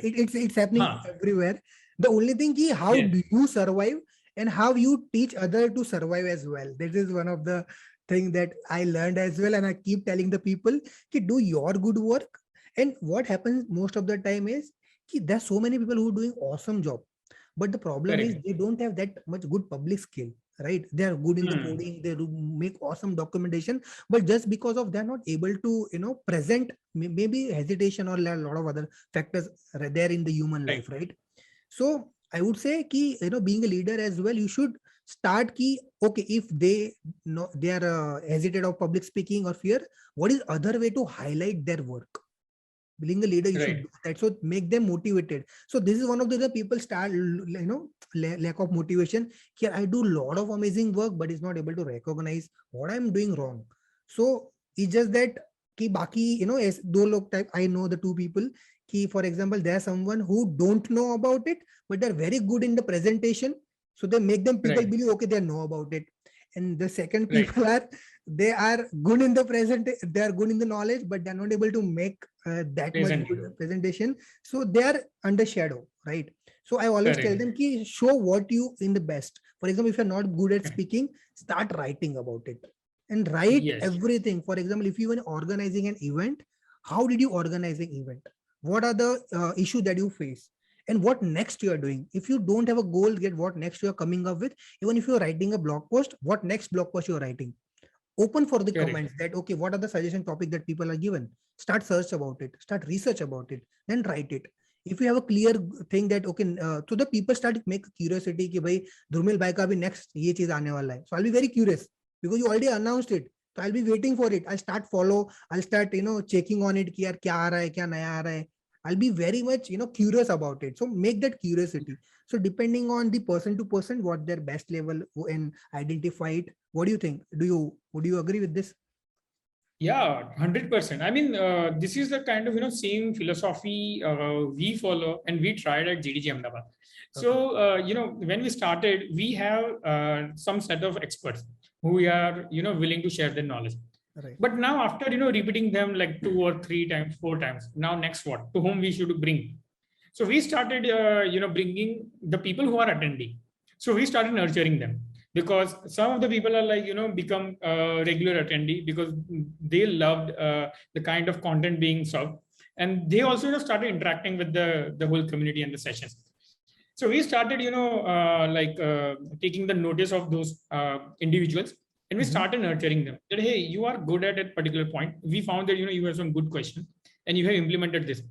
it's happening everywhere. The only thing is how do you survive and how you teach others to survive as well. This is one of the thing that I learned as well, and I keep telling the people to do your good work. And what happens most of the time is there's so many people who are doing awesome job, but the problem is they don't have that much good public skill, right? They are good in the coding, they make awesome documentation, but just because of they're not able to present, maybe hesitation or a lot of other factors there in the human life, right? So I would say being a leader as well, you should start okay, if they are hesitant of public speaking or fear, what is other way to highlight their work? Being a leader, you should do that. So make them motivated. So this is one of the people start lack of motivation. Here I do a lot of amazing work, but is not able to recognize what I'm doing wrong. So it's just that baki as do log type, I know the two people. For example, there's someone who don't know about it, but they're very good in the presentation. So they make them people believe, okay, they know about it. And the second people they are good in the they are good in the knowledge, but they're not able to make that much good presentation. So they are under shadow, right? So I always tell them, show what you in the best. For example, if you're not good at speaking, start writing about it and write everything. For example, if you are organizing an event, how did you organize an event? What are the issues that you face? And what next you are doing? If you don't have a goal, get what next you are coming up with. Even if you're writing a blog post, what next blog post you're writing? Open for the comments that, okay, what are the suggestion topic that people are given? Start search about it, start research about it, then write it. If you have a clear thing that, okay, so the people start to make curiosity कि भाई Dhrumil bhai का भी next ये चीज आने वाला है. So I'll be very curious because you already announced it. So I'll be waiting for it. I'll start follow. I'll start checking on it कि यार क्या आ रहा है, क्या नया आ रहा है. I'll be very much curious about it. So make that curiosity. So depending on the person to person, what their best level and identify it. What do you think? Would you agree with this? Yeah, 100%. I mean, this is the kind of same philosophy we follow and we tried at GDG Ahmedabad. So when we started, we have some set of experts who are willing to share their knowledge. Right. But now after repeating them like 2 or 3 times, 4 times, now next what? To whom we should bring? So we started bringing the people who are attending. So we started nurturing them, because some of the people are like become regular attendee because they loved the kind of content being served, and they also started interacting with the whole community and the sessions. So we started taking the notice of those individuals, and we started nurturing them. That hey, you are good at a particular point. We found that you have some good questions, and you have implemented this.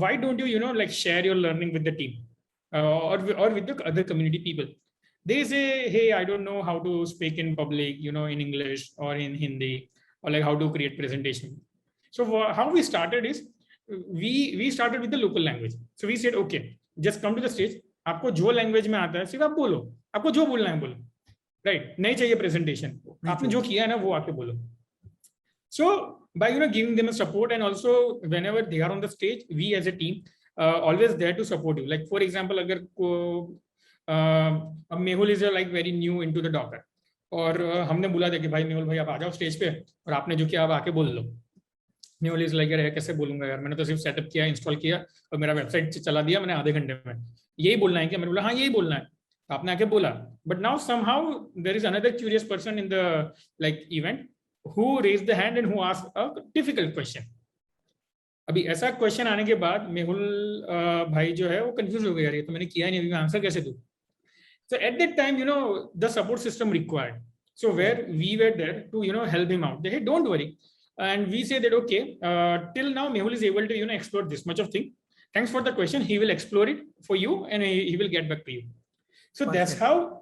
Why don't you share your learning with the team or with the other community people? They say, hey, I don't know how to speak in public, in English or in Hindi, or like how to create presentation. So how we started is we started with the local language. So we said, okay, just come to the stage. आपको जो language में आता है सिर्फ आप बोलो, आपको जो बोलना है बोलो, right? नहीं चाहिए presentation. आपने जो किया है ना वो आके बोलो. So by giving them a support, and also whenever they are on the stage, we as a team always there to support you. Like for example, अगर Mehul is like very new into the Docker, और हमने बोला था कि भाई मेहुल भाई आप आ जाओ स्टेज पे और आपने जो किया आप आके बोल लो. मेहुल इज लाइक यार कैसे बोलूंगा यार, मैंने तो सिर्फ सेटअप किया, इंस्टॉल किया और मेरा वेबसाइट चला दिया मैंने आधे घंटे में. यही बोलना है क्या? मैंने बोला हाँ यही बोलना है. आपने आके बोला. But now somehow there is another curious person in the like event who raised the hand and who asked a difficult question. अभी ऐसा क्वेश्चन आने के बाद मेहुल भाई जो है वो कंफ्यूज हो गया, यार ये तो मैंने किया नहीं, अभी मैं आंसर कैसे दूं? So at that time, the support system required. So where we were there to, help him out. They said, don't worry. And we say that, okay, till now, Mehul is able to, explore this much of thing. Thanks for the question. He will explore it for you and he will get back to you. So that's how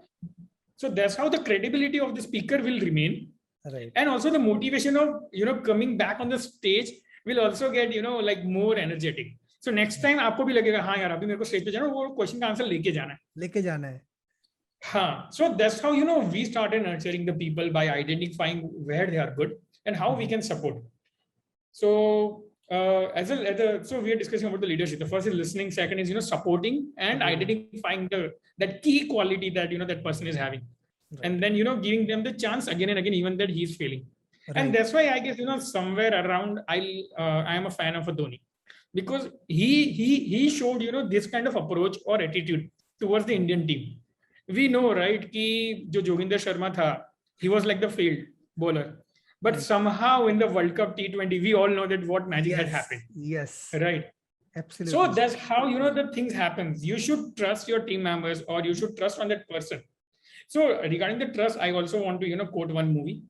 the credibility of the speaker will remain. Right. And also the motivation of, coming back on the stage will also get, like more energetic. So next time आपको भी लगेगा हाँ यार अभी मेरे को stage पे जाना है, वो क्वेश्चन का आंसर लेके जाना है. Huh. So that's how we started nurturing the people by identifying where they are good and how we can support. So so we are discussing about the leadership. The first is listening. Second is supporting and identifying that key quality that that person is having, and then giving them the chance again and again even that he is failing. Right. And that's why I guess somewhere around I am a fan of a Dhoni, because he showed this kind of approach or attitude towards the Indian team. We know, right, कि जो जोगिंदर शर्मा था, he was like the failed bowler, but somehow in the World Cup T20, we all know that what magic had happened. Yes. Right. Absolutely. So that's how the things happen. You should trust your team members, or you should trust on that person. So regarding the trust, I also want to quote one movie,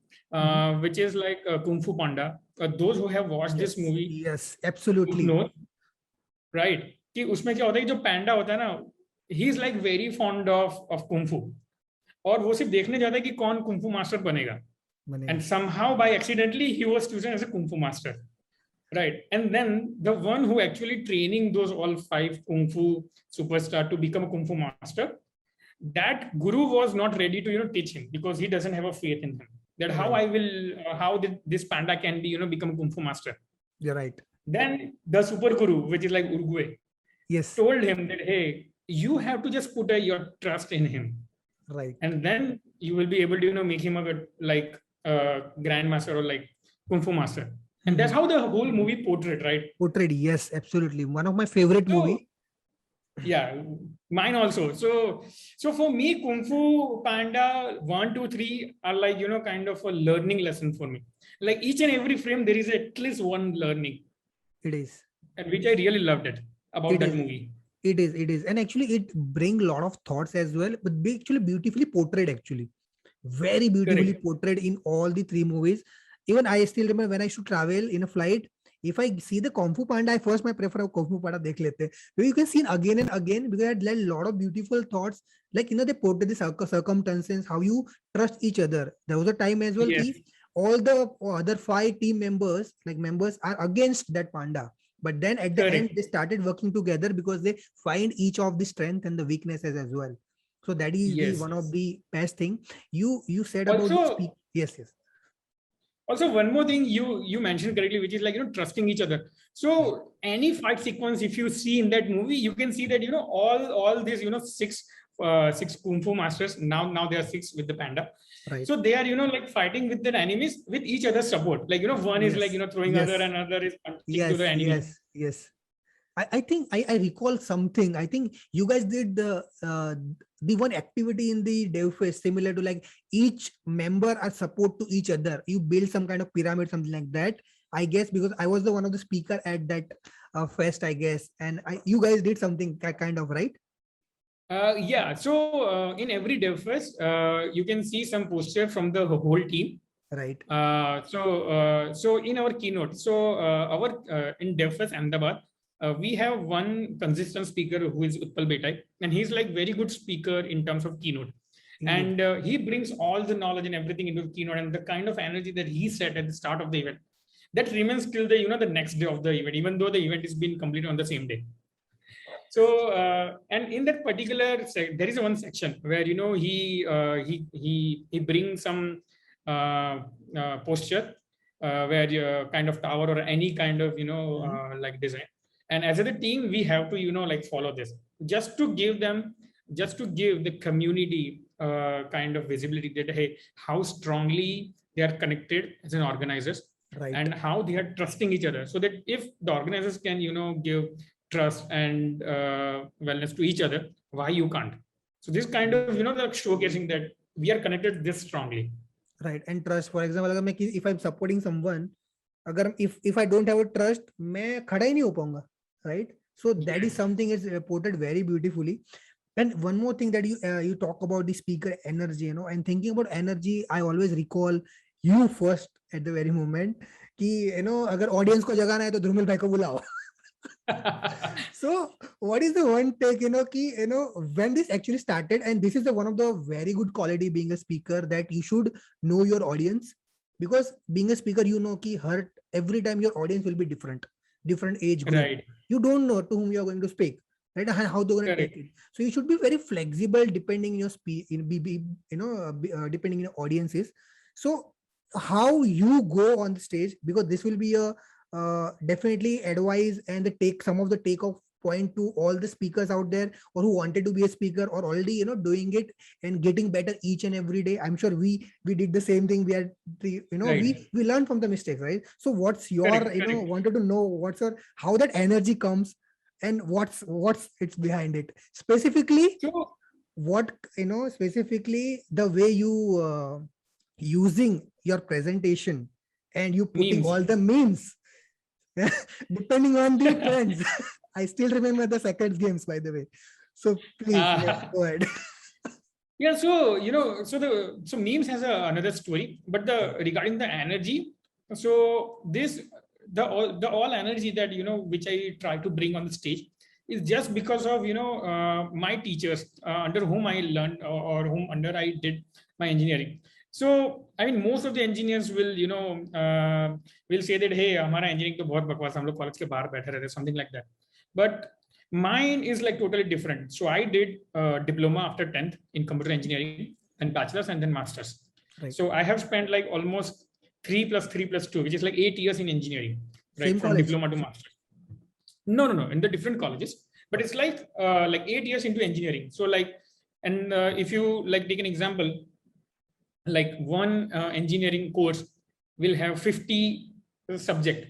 which is like Kung Fu Panda. Those who have watched this movie, yes, absolutely, know, right? कि उसमें क्या होता है कि जो पैंडा होता है ना, he is like very fond of kung fu, और वो सिर्फ देखने जाता है कि कौन kung fu master बनेगा. And somehow by accidentally he was chosen as a kung fu master, right? And then the one who actually training those all 5 kung fu superstar to become a kung fu master, that guru was not ready to teach him, because he doesn't have a faith in him that how this panda can be become a kung fu master. You're right. Then the super guru, which is like Uruguay, yes, told him that hey, you have to just put your trust in him, right? And then you will be able to make him a good like grandmaster or like kung fu master. And that's how the whole movie portrayed, right? Portrayed, yes, absolutely. One of my favorite movie. Yeah, mine also. So for me, Kung Fu Panda 1, 2, 3 are like kind of a learning lesson for me. Like each and every frame, there is at least one learning. It is, and which I really loved about that movie. It is, and actually it brings a lot of thoughts as well, but actually beautifully portrayed. Actually, very beautifully portrayed in all the 3 movies. Even I still remember when I used to travel in a flight, if I see the Kung Fu Panda, I first my prefer Kung Fu Panda dekh lete. But you can see it again and again because it had a lot of beautiful thoughts. Like they portrayed the circumstances, how you trust each other. There was a time as well. Yes. All the other 5 team members are against that panda. But then at the end, they started working together because they find each of the strength and the weaknesses as well. So that is one of the best thing you said also, about this. Yes. Also, one more thing you mentioned correctly, which is like trusting each other. So any fight sequence, if you see in that movie, you can see that all these 6 kung fu masters, now there are 6 with the panda. Right. So they are like fighting with their enemies with each other's support. Like one is like throwing other, and another is to the enemy. Yes. I think I recall something. I think you guys did the one activity in the dev phase similar to like each member are support to each other. You build some kind of pyramid, something like that, I guess because I was the one of the speaker at that fest, I guess, and you guys did something kind of, right? Yeah, so in every DevFest, you can see some poster from the whole team. Right. So in our keynote, so our in DevFest Ahmedabad, we have one consistent speaker who is Utpal Betai, and he's like very good speaker in terms of keynote. And he brings all the knowledge and everything into the keynote, and the kind of energy that he set at the start of the event, that remains till the the next day of the event, even though the event is being completed on the same day. So and in that particular there is one section where he brings some posture where kind of tower or any kind of like design, and as a team we have to like follow this just to give the community kind of visibility that hey, how strongly they are connected as an organizers, Right. and how they are trusting each other, so that if the organizers can give trust and wellness to each other, why you can't? So this kind of the showcasing that we are connected this strongly. Right. And trust, for example, if I'm supporting someone, if I don't have a trust, मैं खड़ा ही नहीं हो पाऊंगा, right? So that is something is reported very beautifully. And one more thing that you talk about the speaker energy, and thinking about energy, I always recall you first at the very moment कि अगर audience को जगाना है तो ध्रुमिल भाई को बुलाओ. So what is the one take when this actually started, and this is one of the very good quality being a speaker, that you should know your audience, because being a speaker every time your audience will be different age group, right? You don't know to whom you are going to speak, right, and how they're going to take it. So you should be very flexible depending on your depending on your audiences. So how you go on the stage, because this will be a definitely advise and take some of the take-off point to all the speakers out there, or who wanted to be a speaker or already doing it and getting better each and every day. I'm sure we did the same thing. We had we learn from the mistakes, right? So what's your wanted to know what's your how that energy comes and what's it's behind it specifically. So, what specifically the way you using your presentation and you putting memes. All the memes depending on the trends. I still remember the seconds games, by the way. So please go ahead. Yeah, so so memes has another story, but regarding the energy, so the all energy that which I try to bring on the stage is just because of my teachers under whom I learned or whom under I did my engineering. So I mean, most of the engineers will will say that hey, हमारा engineering तो बहुत बकवास, हम लोग college के बाहर बैठे रहते, something like that. But mine is like totally different. So I did diploma after 10th in computer engineering, and bachelor's, and then master's. Right. So I have spent like almost 3 + 3 + 2, which is like 8 years in engineering, right? Same from college. Diploma to master. No, in the different colleges, but it's like 8 years into engineering. So like, and if you like take an example, like one engineering course will have 50 subject.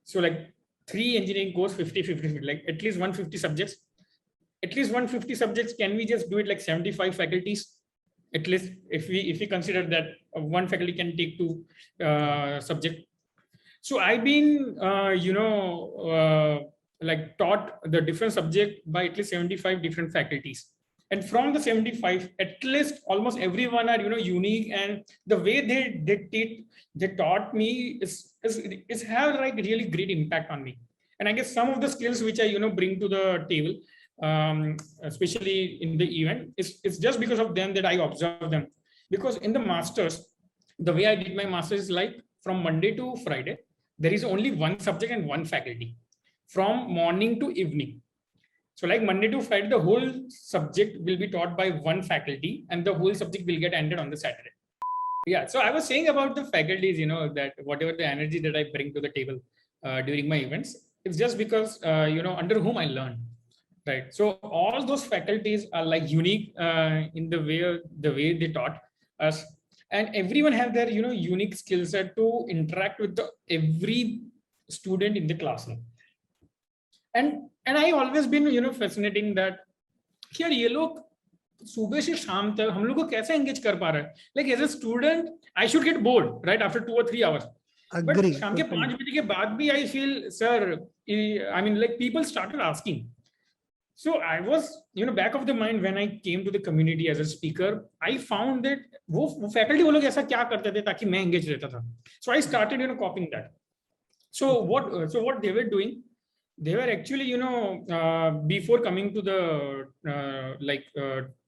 So like 3 engineering course, 50, like at least 150 subjects. At least 150 subjects. Can we just do it like 75 faculties? At least if we consider that one faculty can take 2 subject. So I've been like taught the different subject by at least 75 different faculties. And from the 75, at least almost everyone are unique, and the way they taught me is have like really great impact on me. And I guess some of the skills which I bring to the table, especially in the event, it's just because of them that I observe them. Because in the masters, the way I did my masters is like from Monday to Friday, there is only one subject and one faculty, from morning to evening. So like Monday to Friday, the whole subject will be taught by one faculty, and the whole subject will get ended on the Saturday. Yeah, so I was saying about the faculties, that whatever the energy that I bring to the table during my events, it's just because, under whom I learn, right? So all those faculties are like unique in the way they taught us, and everyone have their, unique skill set to interact with every student in the classroom. And I always been fascinating that here ये लोग सुबह से शाम तक हम लोग को कैसे engage कर पा रहे हैं. Like as a student, I should get bored right after 2 or 3 hours. But Agree. शाम के 5 बजे के बाद भी I feel, sir, I mean, like people started asking. So I was, back of the mind when I came to the community as a speaker, I found that वो faculty वो लोग ऐसा क्या करते थे ताकि मैं engage रहता था. So I started, copying that. So what they were doing, they were actually, before coming to the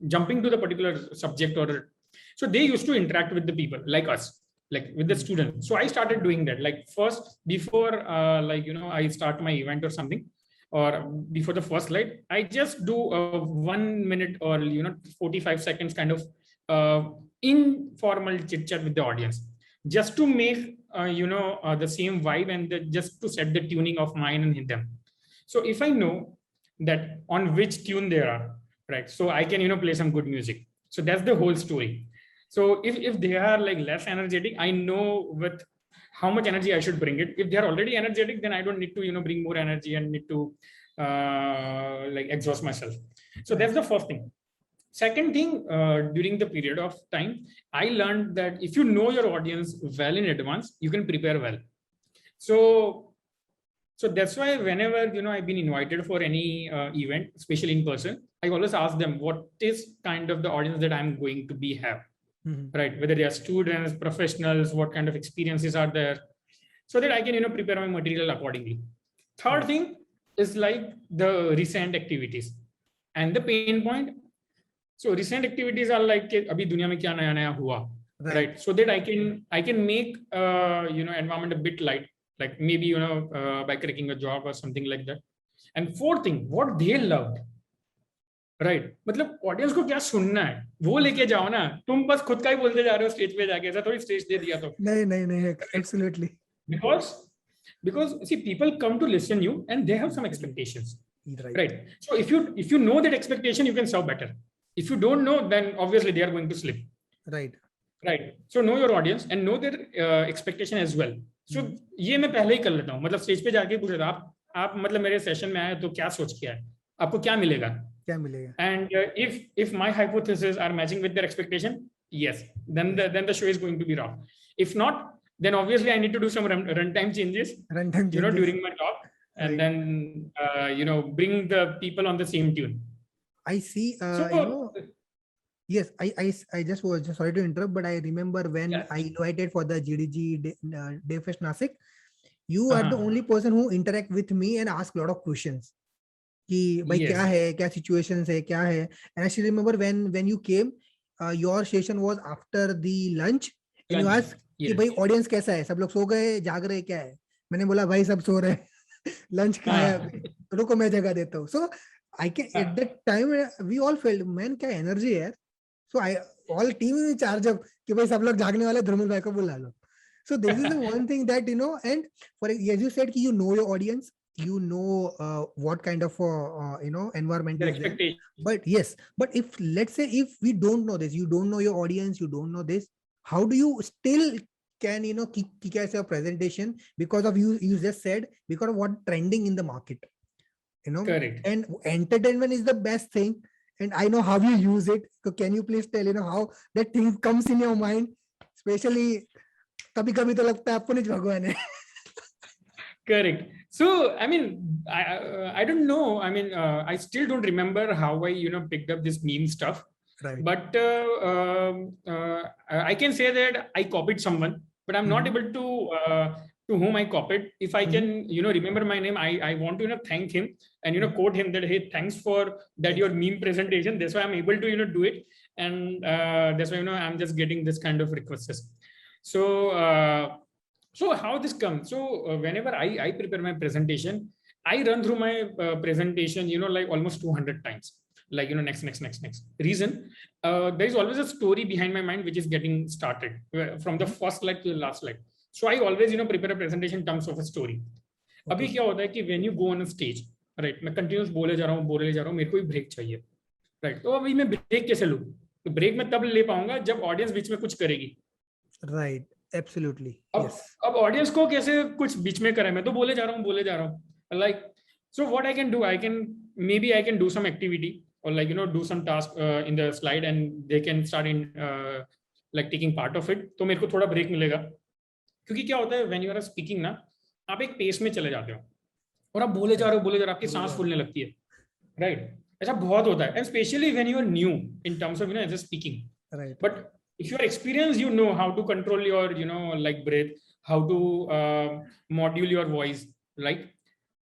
jumping to the particular subject, or so they used to interact with the people like us, like with the students. So I started doing that. Like first, before I start my event or something, or before the first slide, I just do a 1 minute or 45 seconds kind of informal chit chat with the audience, just to make the same vibe, and just to set the tuning of mine and them. So if I know that on which tune they are, right, so I can play some good music. So that's the whole story. So if they are like less energetic, I know with how much energy I should bring it. If they are already energetic, then I don't need to bring more energy and need to like exhaust myself. So that's the first thing. Second thing, during the period of time, I learned that if you know your audience well in advance, you can prepare well. So that's why whenever I've been invited for any event, especially in person, I always ask them what is kind of the audience that I'm going to be have. Right, whether they are students, professionals, what kind of experiences are there, so that I can prepare my material accordingly. Third thing is like the recent activities and the pain point. So recent activities are like abhi duniya mein kya naya hua, right? So that I can make environment a bit light, like maybe by cracking a job or something like that. And fourth thing, what they loved. Right मतलब audience को क्या सुनना है वो लेके जाओ ना, तुम बस खुद का ही बोलते जा रहे हो स्टेज पे जाके, ऐसा थोड़ी स्टेज दे दिया तो नहीं absolutely, because see, people come to listen you and they have some expectations, right? So if you know that expectation, you can serve better. If you don't know, then obviously they are going to slip, right? So know your audience and know their expectation as well. So ये मैं पहले ही कर लेता हूँ, मतलब stage पे जाके पूछ लेता हूँ आप मतलब मेरे सेशन में आए तो क्या सोच के आए, आपको क्या मिलेगा. And if my hypotheses are matching with their expectation, yes, then the show is going to be rough. If not, then obviously I need to do some runtime changes, during my talk, and then bring the people on the same tune. I see. Yes, I just was sorry to interrupt, but I remember when I invited for the GDG DevFest Nasik, you are the only person who interact with me and ask a lot of questions. कि भाई क्या है, क्या situations है, क्या है. And I still remember when you came, your session was after the lunch, and you asked कि भाई ऑडियंस कैसा है, सब लोग सो गए, जाग रहे, क्या है. मैंने बोला भाई सब सो रहे, लंच खाया, रुको मैं जगह देता हूँ. So I can at that time we all felt, man क्या एनर्जी है. So I all team in charge of कि भाई सब लोग जागने वाले, ध्रुमिल भाई को बुला लो. So this is the one thing that and for as you said कि you know your audience, you know what kind of environment is there. But yes, but if let's say if we don't know this, you don't know your audience, you don't know this, how do you still can kick as a presentation because of you just said because of what trending in the market, correct. And entertainment is the best thing, and I know how you use it. So can you please tell how that thing comes in your mind, especially कभी-कभी तो लगता है आपको नहीं भगवान है. Correct. So, I mean, I don't know. I mean, I still don't remember how I, picked up this meme stuff. Right. But I can say that I copied someone, but I'm not able to whom I copied. If I can, remember my name, I want to, thank him and, quote him that, hey, thanks for that, your meme presentation. That's why I'm able to, do it. And that's why, I'm just getting this kind of requests. So how this comes? So whenever I prepare my presentation, I run through my presentation, like almost 200 times, like, next. Reason, there is always a story behind my mind, which is getting started from the first slide to the last slide. So I always, prepare a presentation in terms of a story. अभी क्या होता है कि when you go on a stage, right? मैं continuous बोले जा रहा हूँ, मेरे को भी break चाहिए, right? तो अभी मैं break कैसे लूँ? तो break मैं तब ले पाऊंगा जब audience बीच में कुछ करेगी. Right. Absolutely. Yes. अब audience को कैसे कुछ बीच में करे, मैं तो बोले जा रहा हूँ. Like, so what I can do, I can do some activity or like, do some task in the slide and they can start in like taking part of it. तो मेरे को थोड़ा break मिलेगा. क्योंकि क्या होता है व्हेन यू आर स्पीकिंग ना, आप एक पेस में चले जाते हो और आप बोले जा रहे हो, आपकी सांस फूलने लगती है, राइट? ऐसा बहुत होता है, and specially when you are new in terms of as a speaking, Right. But if you are experienced, you know how to control your like breath, how to module your voice, right?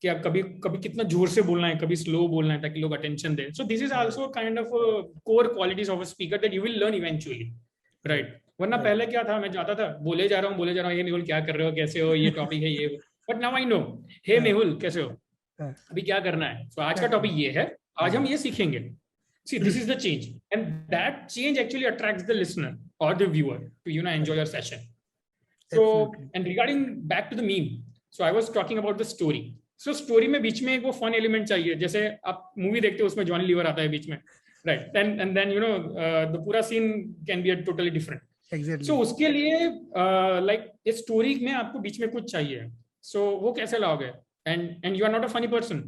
कि आप कभी कभी कितना जोर से बोलना है, कभी स्लो बोलना है, ताकि लोग अटेंशन दें. So this is also kind of core qualities of a speaker that you will learn eventually, right? वरना पहले क्या था, मैं जाता था, बोले जा रहा हूँ, ये मेहुल क्या कर रहे हो, कैसे हो, ये टॉपिक है ये, बट नाउ आई नो, हे मेहुल कैसे हो, अभी क्या करना है, तो आज का टॉपिक ये है, आज हम ये सीखेंगे. See, this is the change, and that change actually attracts the listener or the viewer to enjoy your session. So, and regarding back to the meme, so I was talking about the story. So story में बीच में एक वो fun element चाहिए, जैसे आप movie देखते हो उसमें जॉनी लीवर आता है बीच में, right? And then the पूरा scene can be a totally different. Exactly. So उसके लिए like इस story में आपको बीच में कुछ चाहिए. So वो कैसे लाओगे? And you are not a funny person.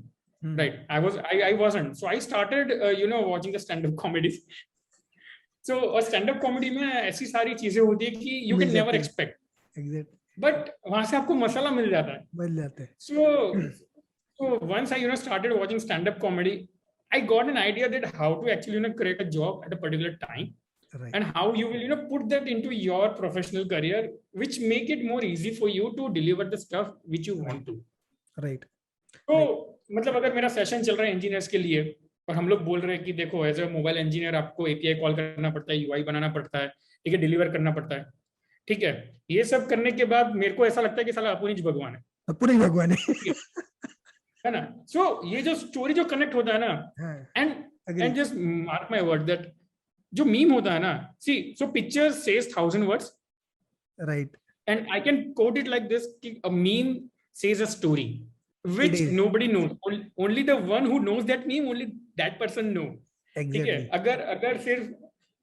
Right, I wasn't. So I started, watching the stand-up comedies. So a stand-up comedy में ऐसी सारी चीजें होती है कि you can never expect. Exactly. But वहाँ से आपको मसाला मिल जाता है. So once I started watching stand-up comedy, I got an idea that how to actually create a job at a particular time, right, and how you will put that into your professional career, which make it more easy for you to deliver the stuff which you want to. Right. तो मतलब अगर मेरा session चल रहा है engineers के लिए और हम लोग बोल रहे हैं कि देखो एज ए मोबाइल इंजीनियर आपको एपीआई कॉल करना पड़ता है, यूआई बनाना पड़ता है, ठीक है, डिलीवर करना पड़ता है, ठीक है, ये सब करने के बाद मेरे को ऐसा लगता है कि साला अपुनिज भगवान है ना. सो ये जो स्टोरी जो कनेक्ट होता है ना, and just mark my word that जो मीम होता है ना, see so picture says 1000 words, right, and I can quote it like this कि a meme says a story which nobody knows, only the one who knows that meme, only that person know. ठीक है,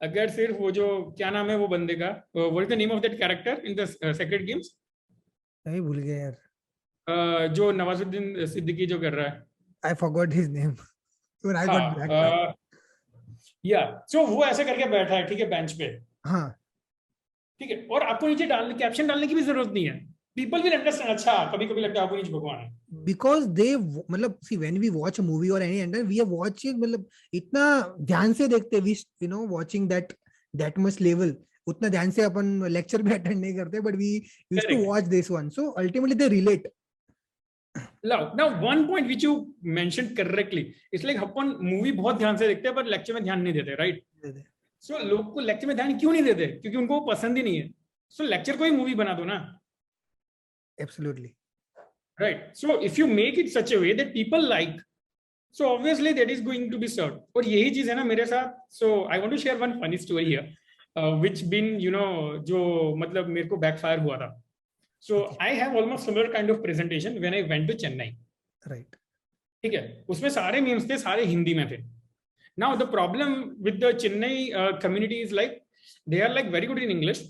अगर सिर्फ वो जो क्या नाम है वो बंदे का, what is the name of that character in the Sacred Games, नहीं भूल गया यार, जो नवाजुद्दीन सिद्दीकी जो कर रहा है, I forgot his name. When I got back. Yeah, so वो ऐसे करके बैठा है, ठीक है, बेंच पे, हाँ, ठीक है, और आपको नीचे कैप्शन डालने की भी जरूरत नहीं है. People will understand. अच्छा, कभी-कभी लगता है अपुनिज भगवान है. Because they, मतलब see when we watch a movie or any and we are watching, मतलब इतना ध्यान से देखते हैं, we watching that much level, उतना ध्यान से अपन लेक्चर भी अटेंड नहीं करते, but we used to watch this one, so ultimately they relate. Now one point which you mentioned correctly, it's like upon movie बहुत ध्यान से देखते हैं पर लेक्चर में ध्यान नहीं देते, right? So लोग को लेक्चर में ध्यान क्यों नहीं देते? क्योंकि उनको पसंद ही नहीं है. So लेक्चर को ही मूवी बना दो ना. Absolutely. Right. So if you make it such a way that people like, so obviously that is going to be served. और यही चीज है ना मेरे साथ. So I want to share one funny story here, which been जो मतलब मेरे को backfire हुआ था. So I have almost similar kind of presentation when I went to Chennai. Right. ठीक है. उसमें सारे memes थे, सारे हिंदी में थे. Now the problem with the Chennai community is like they are like very good in English.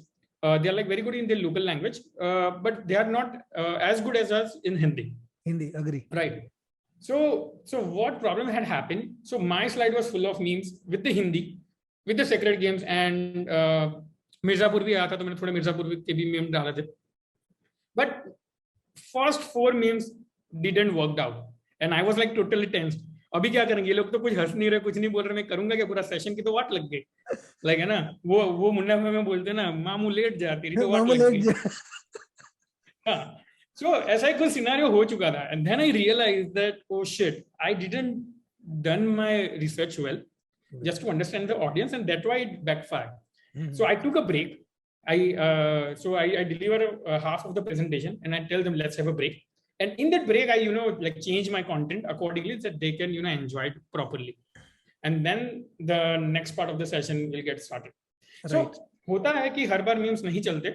They are like very good in their local language, but they are not as good as us in Hindi. Hindi, agree. Right. So what problem had happened? So my slide was full of memes with the Hindi, with the Sacred Games, and Mirzapur भी आया था, तो मैंने थोड़े मिर्जापुर के भी memes डाले थे. But first 4 memes didn't work out, and I was like totally tensed. अभी क्या करेंगे, ये लोग तो कुछ हंस नहीं रहे, कुछ नहीं बोल रहे, मैं करूंगा क्या पूरा सेशन की तो वाट लग गई. लाइक है ना, वो मुन्ना भाई में बोलते ना, मामू लेट जा, तेरी तो वाट लग गई. हाँ, सो ऐसा ही कुछ सिनेरियो हो चुका था, and then I realize that oh shit, I didn't done my research well just to understand the audience, and that's why it backfired. So I took a break. I deliver half of the presentation and I tell them let's have a break. And in that break, I like change my content accordingly so that they can enjoy it properly. And then the next part of the session will get started. Right. So होता है कि हर बार memes नहीं चलते.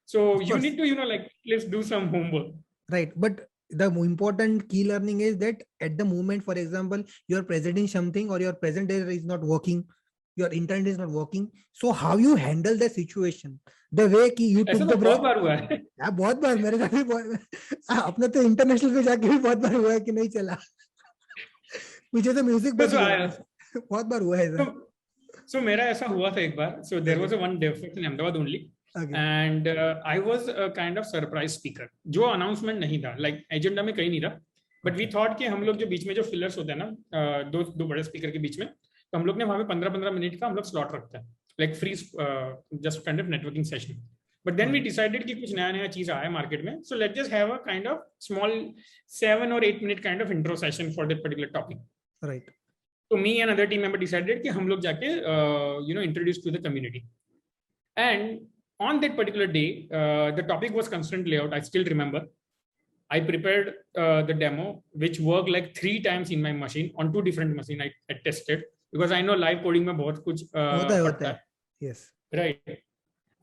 So you need to like let's do some homework. Right, but the important key learning is that at the moment, for example, you are presenting something or your presenter is not working, your internet is not working, so how you handle the situation, the way कि you took the break. बहुत बार हुआ है यार, बहुत बार मेरे साथ भी अपना तो इंटरनेशनल पे जाके भी बहुत बार हुआ है कि नहीं चला, मुझे तो म्यूजिक बहुत बार हुआ है ऐसा. So मेरा ऐसा हुआ था एक बार. So there was a one DevSecOps in Ahmedabad only. Okay. And I was a kind of surprise speaker. जो announcement नहीं था, like agenda में कहीं नहीं था, but we thought कि हम लोग जो बीच में जो fillers होते हैं ना, दो बड़े speaker के बीच में, तो हम लोग ने वहाँ पे 15-15 मिनट का हम लोग slot रखते हैं, like free just kind of networking session. But then we decided कि कुछ नया चीज आया है market में, so let's just have a kind of small 7 or 8 minute kind of intro session for that particular topic. Right. So me and other team member decided कि हम लोग जाके introduce to the community. And on that particular day, the topic was constraint layout. I still remember. I prepared the demo, which worked like 3 times in my machine on 2 different machines. I tested because I know live coding में बहुत कुछ होता है. Yes. Right.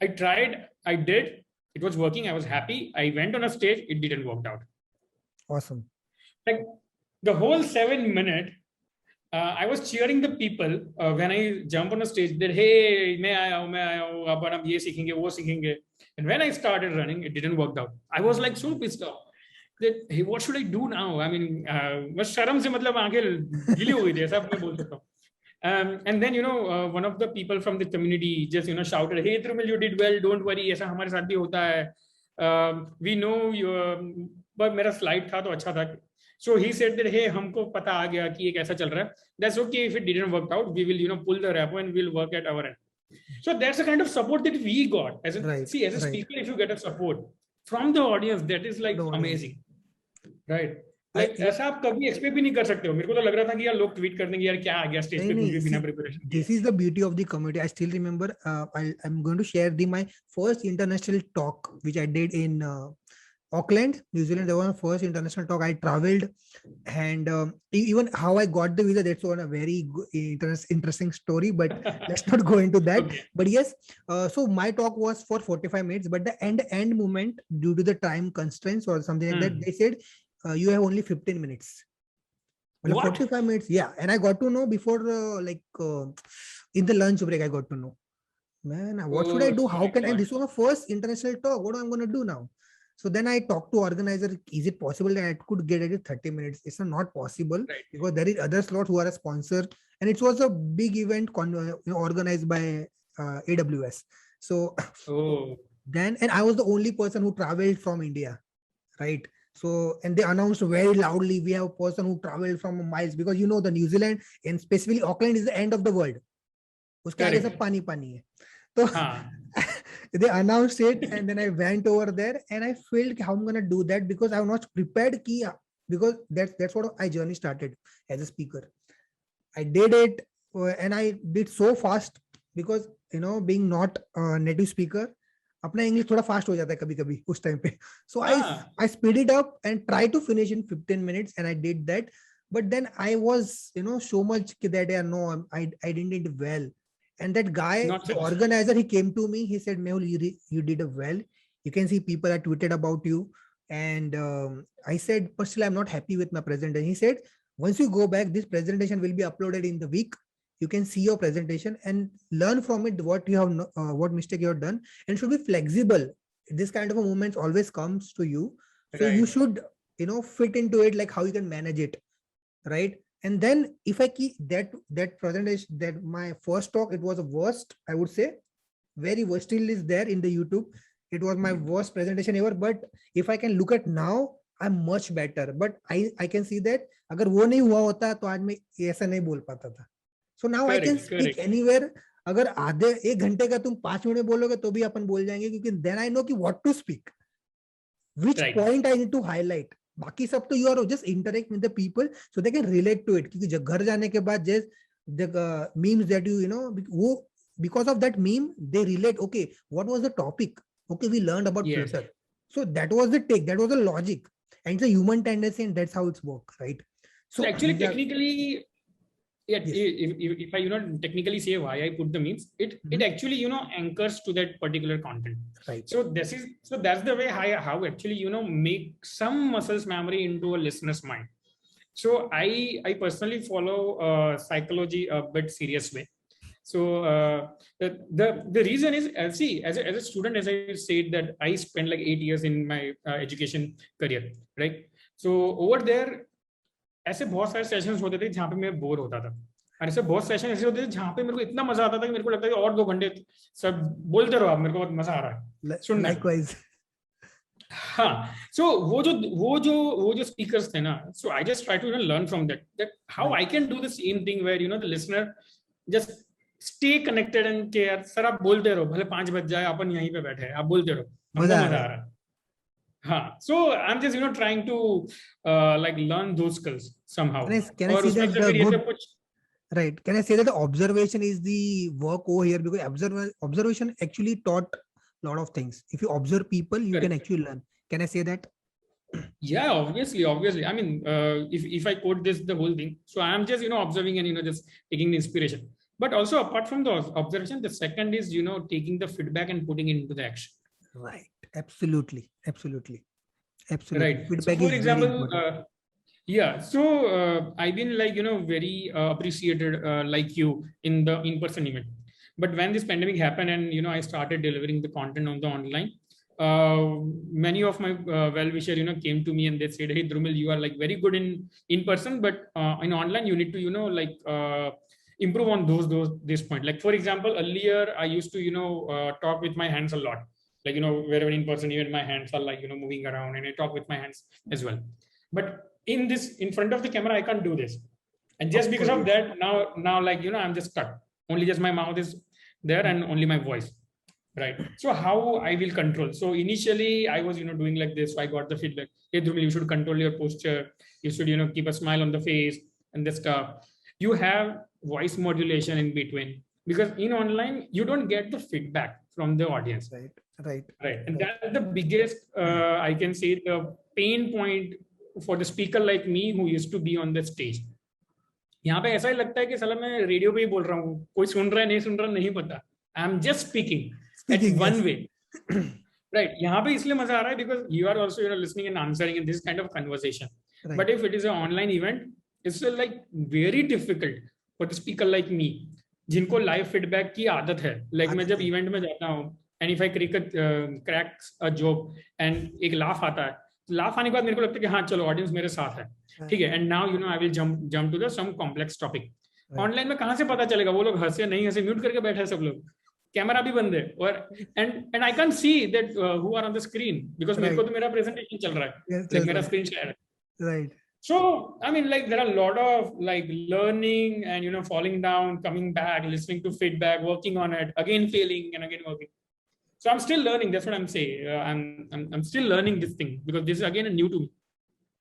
I tried. I did. It was working. I was happy. I went on a stage. It didn't work out. Awesome. Like the whole 7 minutes, I was cheering the people when I jump on a stage that, hey, मैं आया हूँ, अपन अब ये सीखेंगे, वो सीखेंगे. And when I started running, it didn't work out. I was like so pissed off that, hey, what should I do now? I mean, बस शर्म से मतलब आंखें गीली हो गई थी, ऐसा मैं बोल सकता हूँ. And then, one of the people from the community just, shouted, hey, Dhrumil, you did well. Don't worry. ऐसा हमारे साथ भी होता है. We know you, but मेरा slide था तो अच्छा था. So he said that, hey, हमको पता आ गया कि ये कैसा चल रहा है. That's okay if it didn't work out. We will, pull the repo and we'll work at our end. So that's the kind of support that we got. As a speaker, if you get a support from the audience, that is like amazing. Right. Like ऐसा आप कभी expect भी नहीं कर सकते हो. मेरे को तो लग रहा था कि यार लोग ट्वीट कर देंगे यार क्या आ गया स्टेज पे कुछ भी बिना preparation. This is the beauty of the community. I still remember. I'm going to share my first international talk which I did in Auckland, New Zealand. That was my first international talk. I traveled, and even how I got the visa, that's one a very interesting story, but let's not go into that. Okay. But yes, so my talk was for 45 minutes, but the end moment, due to the time constraints or something like that, they said you have only 15 minutes. What? 45 minutes, yeah. And I got to know before, in the lunch break, I got to know, man, what should I do? How can I? This was my first international talk. What am I going to do now? So then I talked to organizer, is it possible that I could get it in 30 minutes? It's not possible, right? Because there is other slots who are a sponsor, and it was a big event organized by AWS. So then, and I was the only person who traveled from India, right? So, and they announced very loudly, we have a person who traveled from miles, because the New Zealand and specifically Auckland is the end of the world. Uske aage sab pani hai. So they announced it, and then I went over there, and I felt how I'm gonna do that because I'm not prepared. Because that's what my journey started as a speaker. I did it, and I did so fast because being not a native speaker, अपना English थोड़ा fast हो जाता है कभी-कभी उस time पे. So I speed it up and try to finish in 15 minutes, and I did that. But then I was so much that no, I didn't do well. And that guy, the organizer, he came to me. He said, Mehul, you did well. You can see people have tweeted about you. And I said, but still, I'm not happy with my presentation. He said, once you go back, this presentation will be uploaded in the week. You can see your presentation and learn from it what you have, what mistake you have done, and should be flexible. This kind of a movement always comes to you. So you should, fit into it, like how you can manage it, right? And then if I keep that presentation, that my first talk, it was the worst, I would say, very worst. Still is there in the YouTube. It was my worst presentation ever. But if I can look at now, I'm much better. But I can see that अगर वो नहीं हुआ होता तो आज मैं ऐसा नहीं बोल पाता था. So now I can speak anywhere. अगर आधे 1 घंटे का तुम 5 मिनट में बोलोगे तो भी अपन बोल जाएंगे, क्योंकि then I know कि what to speak, which point I need to highlight. बाकी सब तो you are just interact with the people so they can relate to it. क्योंकि जब घर जाने के बाद just the memes that वो because of that meme they relate. Okay, what was the topic? Okay, we learned about Flutter. So that was the take, that was the logic, and it's a human tendency, and that's how it's work, right? So actually, technically, if I technically say why I put the memes, it actually anchors to that particular content. Right. So that's the way how actually make some muscles memory into a listener's mind. So I personally follow psychology a bit serious way. So the reason is, see, as a student, as I said, that I spent like 8 years in my education career, right? So over there ऐसे बहुत सारे sessions होते थे जहाँ पे मैं bore होता था. और ऐसे बहुत सेशन ऐसे होते हैं जहाँ पे मेरे को इतना मजा आता था कि मेरे को लगता है कि और 2 घंटे सब बोलते रहो आप, मेरे को बहुत मजा आ रहा है सुनने में। Likewise. हाँ, so वो जो speakers थे ना, so I just try to learn from that how I can do the same thing where the listener just stay connected and care. Sir आप बोलते रहो, भले 5 बज जाए, अपन यहीं पे बैठे हैं, आप बोलते रहो, हमको मजा आ मजा रहा आ रहा है। हाँ, so I'm just trying to like learn those skills somehow. Can I और say उसमें that से the फिर ये good, सब कुछ right? Can I say that the observation is the work over here, because observation actually taught a lot of things. If you observe people, you can correct. actually learn. Can I say that? Yeah, obviously. I mean, if I quote this, the whole thing. So I'm just, observing and, just taking the inspiration. But also apart from the observation, the second is, taking the feedback and putting it into the action. Right. Absolutely. Right. Feedback So for is very example, important. yeah. So I've been like, very appreciated like you in the in-person event. But when this pandemic happened and, I started delivering the content on the online, many of my well-wisher, came to me and they said, hey, Dhrumil, you are like very good in person, but in online, you need to, like improve on this point. Like, for example, earlier I used to, talk with my hands a lot. Like, wherever in person, even my hands are like, moving around and I talk with my hands as well. But in front of the camera, I can't do this. And just because of that, now like, I'm just stuck. Only just my mouth is there and only my voice. Right. So how I will control? So initially I was, doing like this. So I got the feedback. Hey, Dhrumil, you should control your posture. You should, keep a smile on the face and this stuff. You have voice modulation in between, because in online, you don't get the feedback from the audience. Right. And that's the biggest, I can say, the pain point for the speaker like me who used to be on the stage. यहाँ पे ऐसा ही लगता है कि साला मैं radio पे ही बोल रहा हूँ, कोई सुन रहा है नहीं सुन रहा नहीं पता. I am just speaking at one way. Right. यहाँ पे इसलिए मजा आ रहा है because you are also listening and answering in this kind of conversation. Right. But if it is an online event, it's like very difficult for the speaker like me, जिनको live feedback की आदत है. Like मैं जब event में जाता हूँ and if I crack a joke and एक laugh आता है, laugh आने के बाद मेरे को लगता है कि हाँ चलो audience मेरे साथ है, ठीक है. And now I will jump to the some complex topic. Online में कहाँ से पता चलेगा वो लोग हंसे नहीं हंसे, म्यूट करके बैठे हैं सब लोग, कैमरा भी बंद है और and I can't see that who are on the screen because मेरे को तो मेरा प्रेजेंटेशन चल रहा है, like मेरा स्क्रीन शेयर है. Right. So I mean, like there are a lot of like learning and falling down, coming back, listening to feedback, working on it, again failing and again working. So I'm still learning. That's what I'm saying. I'm still learning this thing because this is again new to me.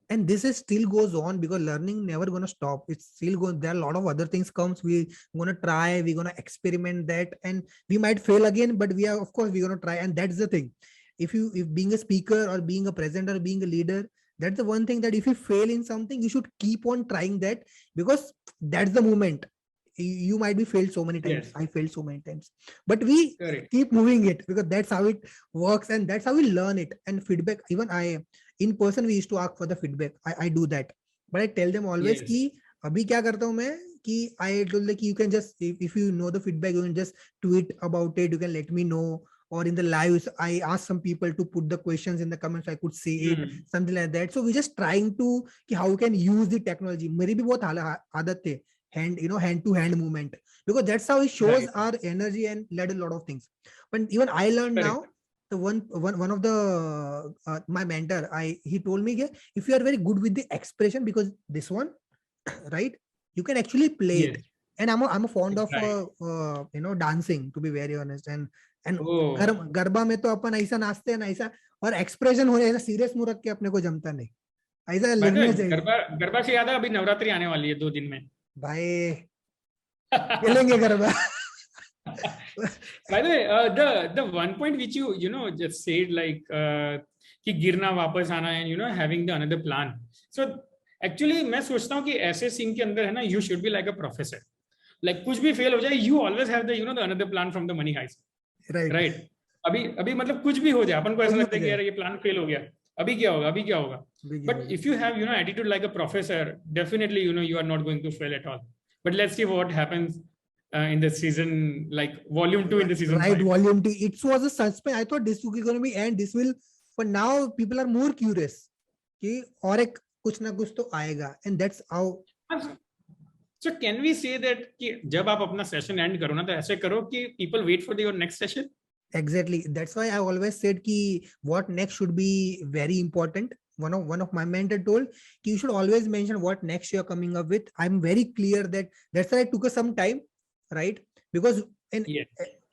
And this is still goes on because learning never gonna stop. It's still going. There are a lot of other things comes. We're gonna try. We're gonna experiment that, and we might fail again. But we are, of course, we're gonna try. And that's the thing. If being a speaker or being a presenter, or being a leader, that's the one thing that if you fail in something, you should keep on trying that, because that's the moment. You might be failed so many times. Yes. I failed so many times, but we keep moving it because that's how it works and that's how we learn it. And feedback, even in person we used to ask for the feedback. I do that, but I tell them always कि अभी क्या करता हूँ मैं कि I told like you can just if you know the feedback you can just tweet about it. You can let me know, or in the lives I ask some people to put the questions in the comments. I could say it, something like that. So we just trying to कि how we can use the technology. मेरी भी बहुत आदत थे hand to hand movement, because that's how it shows our energy and led a lot of things. But even I learned now. The one of the my mentor, he told me if you are very good with the expression, because this one right, you can actually play it. And I'm a fond of dancing, to be very honest. And garba में तो अपन ऐसा नाचते हैं ना, ऐसा और expression हो ऐसा सीरियस मुंह रख के अपने को जमता नहीं, ऐसा लगना चाहिए. गरबा से याद है अभी नवरात्रि आने वाली है 2 दिन में भाई, खेलेंगे garba. By the way, the one point which you just said like कि गिरना वापस आना and having the another plan. So actually मैं सोचता हूँ कि ऐसे सीन के अंदर है ना, you should be like a professor. Like कुछ भी fail हो जाए, you always have the the another plan from the money heist. Right. अभी मतलब कुछ भी हो जाए, अपन को ऐसा लगता है कि यार ये प्लान फेल हो गया, अभी क्या होगा. But if you have attitude like a professor, definitely you are not going to fail at all. But let's see what happens. In the season, like volume 2 in the season 5. Volume 2. It was a suspense. I thought this was going to be end. This will, but now people are more curious. कि और एक कुछ ना कुछ तो आएगा, and that's how. So can we say that कि जब आप अपना session end करो ना तो ऐसे करो कि people wait for your next session? Exactly. That's why I always said ki what next should be very important. One of my mentor told ki you should always mention what next you're coming up with. I'm very clear that's why I took us some time, right? Because Yes.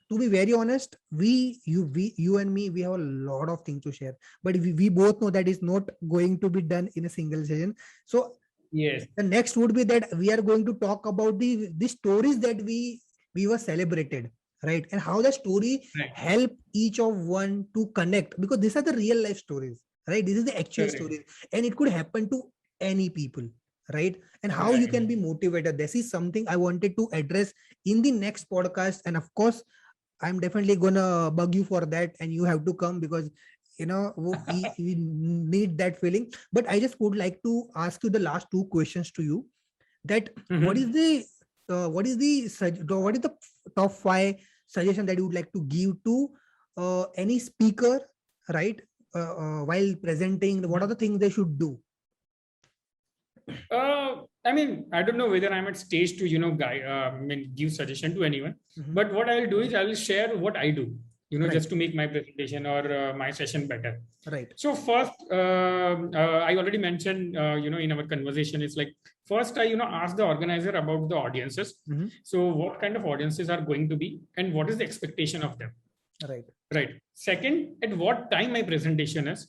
to be very honest, you and me, we have a lot of things to share, but we both know that is not going to be done in a single session. So Yes. the next would be that we are going to talk about the stories that we were celebrated, right? And how the story help each of one to connect, because these are the real life stories, right? This is the actual stories, and it could happen to any people, right? And how you can be motivated. This is something I wanted to address in the next podcast. And of course, I'm definitely gonna bug you for that, and you have to come because we need that feeling. But I just would like to ask you the last two questions to you. That what is the top 5 suggestion that you would like to give to any speaker, right? While presenting, what are the things they should do? I mean, I don't know whether I'm at stage to, give suggestion to anyone. But what I'll do is I will share what I do, just to make my presentation or my session better. Right. So first, I already mentioned, in our conversation, it's like, first I, ask the organizer about the audiences. So what kind of audiences are going to be and what is the expectation of them? Right. Second, at what time my presentation is.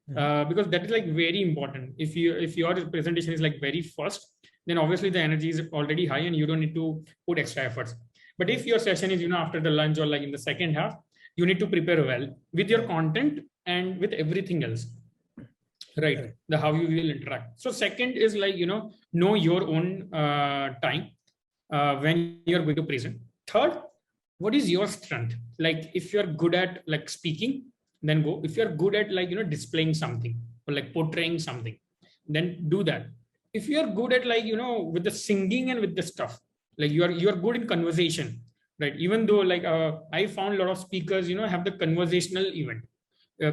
Because that is like very important. If your presentation is like very first, then obviously the energy is already high and you don't need to put extra efforts. But if your session is after the lunch or like in the second half, you need to prepare well with your content and with everything else, right? The how you will interact. So second is like know your own time when you're going to present. Third, what is your strength? Like if you're good at like speaking, then go. If you're good at like displaying something or like portraying something, then do that. If you're good at like with the singing and with the stuff, like you're good in conversation, right? Even though like I found a lot of speakers have the conversational event,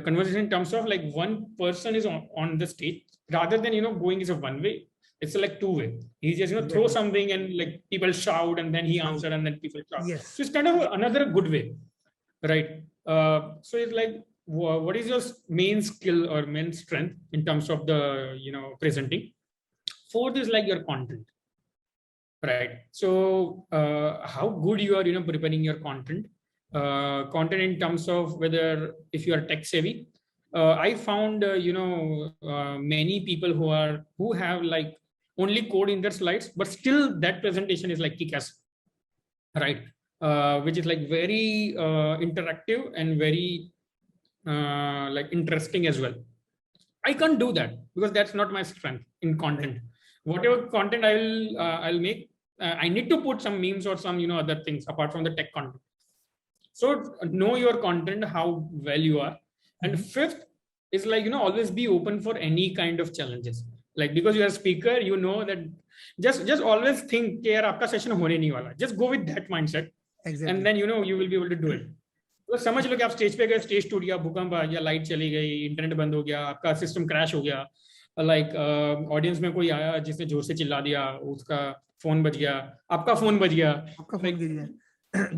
conversation in terms of like one person is on the stage rather than going is a one way. It's like two way. He just throw something and like people shout and then he answer and then people shout. Yes. So it's kind of another good way, right? So it's like, what is your main skill or main strength in terms of the presenting? Fourth is like your content, right? So how good you are preparing your content, content in terms of whether if you are tech savvy. I found many people who have like only code in their slides, but still that presentation is like kick-ass, right? Which is like very interactive and very like interesting as well. I can't do that because that's not my strength in content. Whatever content I'll make, I need to put some memes or some other things apart from the tech content. So know your content, how well you are. And fifth is like always be open for any kind of challenges. Like because you're a speaker, that just always think कि यार आपका session होने नहीं वाला. Just go with that mindset. Exactly. And then you will be able to do it. तो समझ लो कि आप स्टेज पे गए, स्टेज टूट गया, भूकंप आ गया, लाइट चली गई, इंटरनेट बंद हो गया, आपका सिस्टम क्रैश हो गया, लाइक ऑडियंस में कोई आया जिसने जोर से चिल्ला दिया, उसका फोन बज गया, आपका फोन बज गया, आपका फोन गिर गया.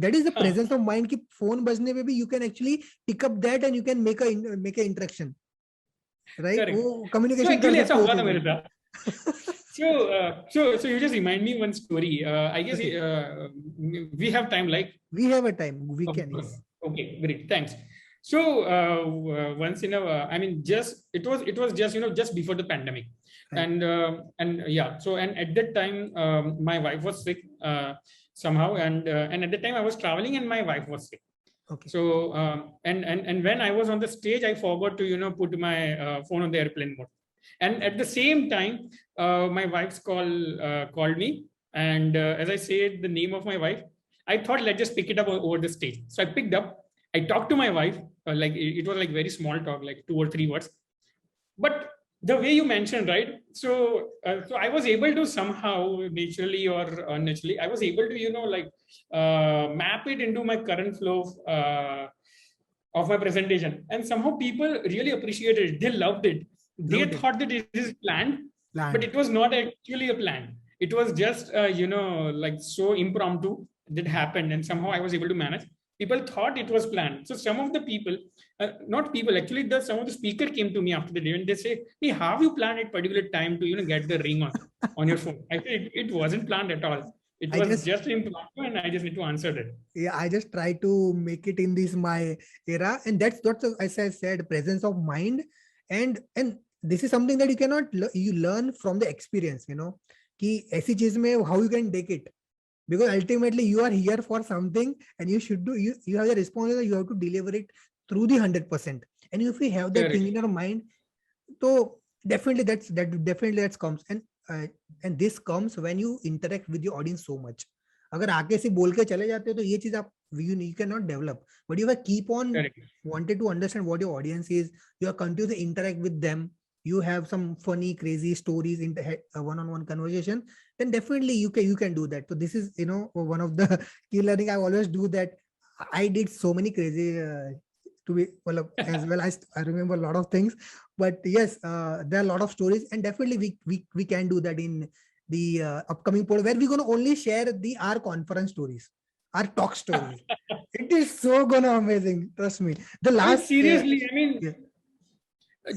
That is the presence of mind कि फोन बजने पे भी you can actually pick up that and you can make a interaction, right? वो communication actually ऐसा हुआ था मेरे साथ. So you just remind me one story. I guess we have time, like we have a time. We can. Yes. Okay, great, thanks. So once it was just just before the pandemic, right. and yeah. So and at that time, my wife was sick somehow, and at the time I was traveling and my wife was sick. Okay. So and when I was on the stage, I forgot to put my phone on the airplane mode. And at the same time, my wife's called me, and as I said the name of my wife, I thought let's just pick it up over the stage. So I picked up. I talked to my wife. Like it was like very small talk, like 2 or 3 words. But the way you mentioned, right? So I was able to somehow, naturally or unnaturally, I was able to map it into my current flow of my presentation, and somehow people really appreciated it. They loved it. They thought that it is planned, but it was not actually a plan. It was just, like so impromptu that happened. And somehow I was able to manage. People thought it was planned. So some of the people, not people, actually, some of the speaker came to me after the day and they say, hey, how have you planned at particular time to, get the ring on your phone? I said, it wasn't planned at all. It was just impromptu and I just need to answer that. Yeah, I just try to make it in this my era. And that's as I said, presence of mind. And this is something that you cannot, you learn from the experience, कि ऐसी चीज में how you can take it. Because ultimately you are here for something and you should do, you have the responsibility, you have to deliver it through the 100%. And if you have that thing in your mind, so definitely that comes. And this comes when you interact with your audience so much. अगर आके से बोल के चले जाते हो तो ये चीज आप you cannot develop. But if you keep on wanted to understand what your audience is, you are continuing to interact with them, you have some funny, crazy stories in the one-on-one conversation, then definitely you can do that. So this is, one of the key learning. I always do that. I did so many crazy as well as I remember a lot of things, but yes, there are a lot of stories, and definitely we can do that in the upcoming pod, where we're going to only share our conference stories, our talk stories. It is so gonna amazing, trust me. The last seriously,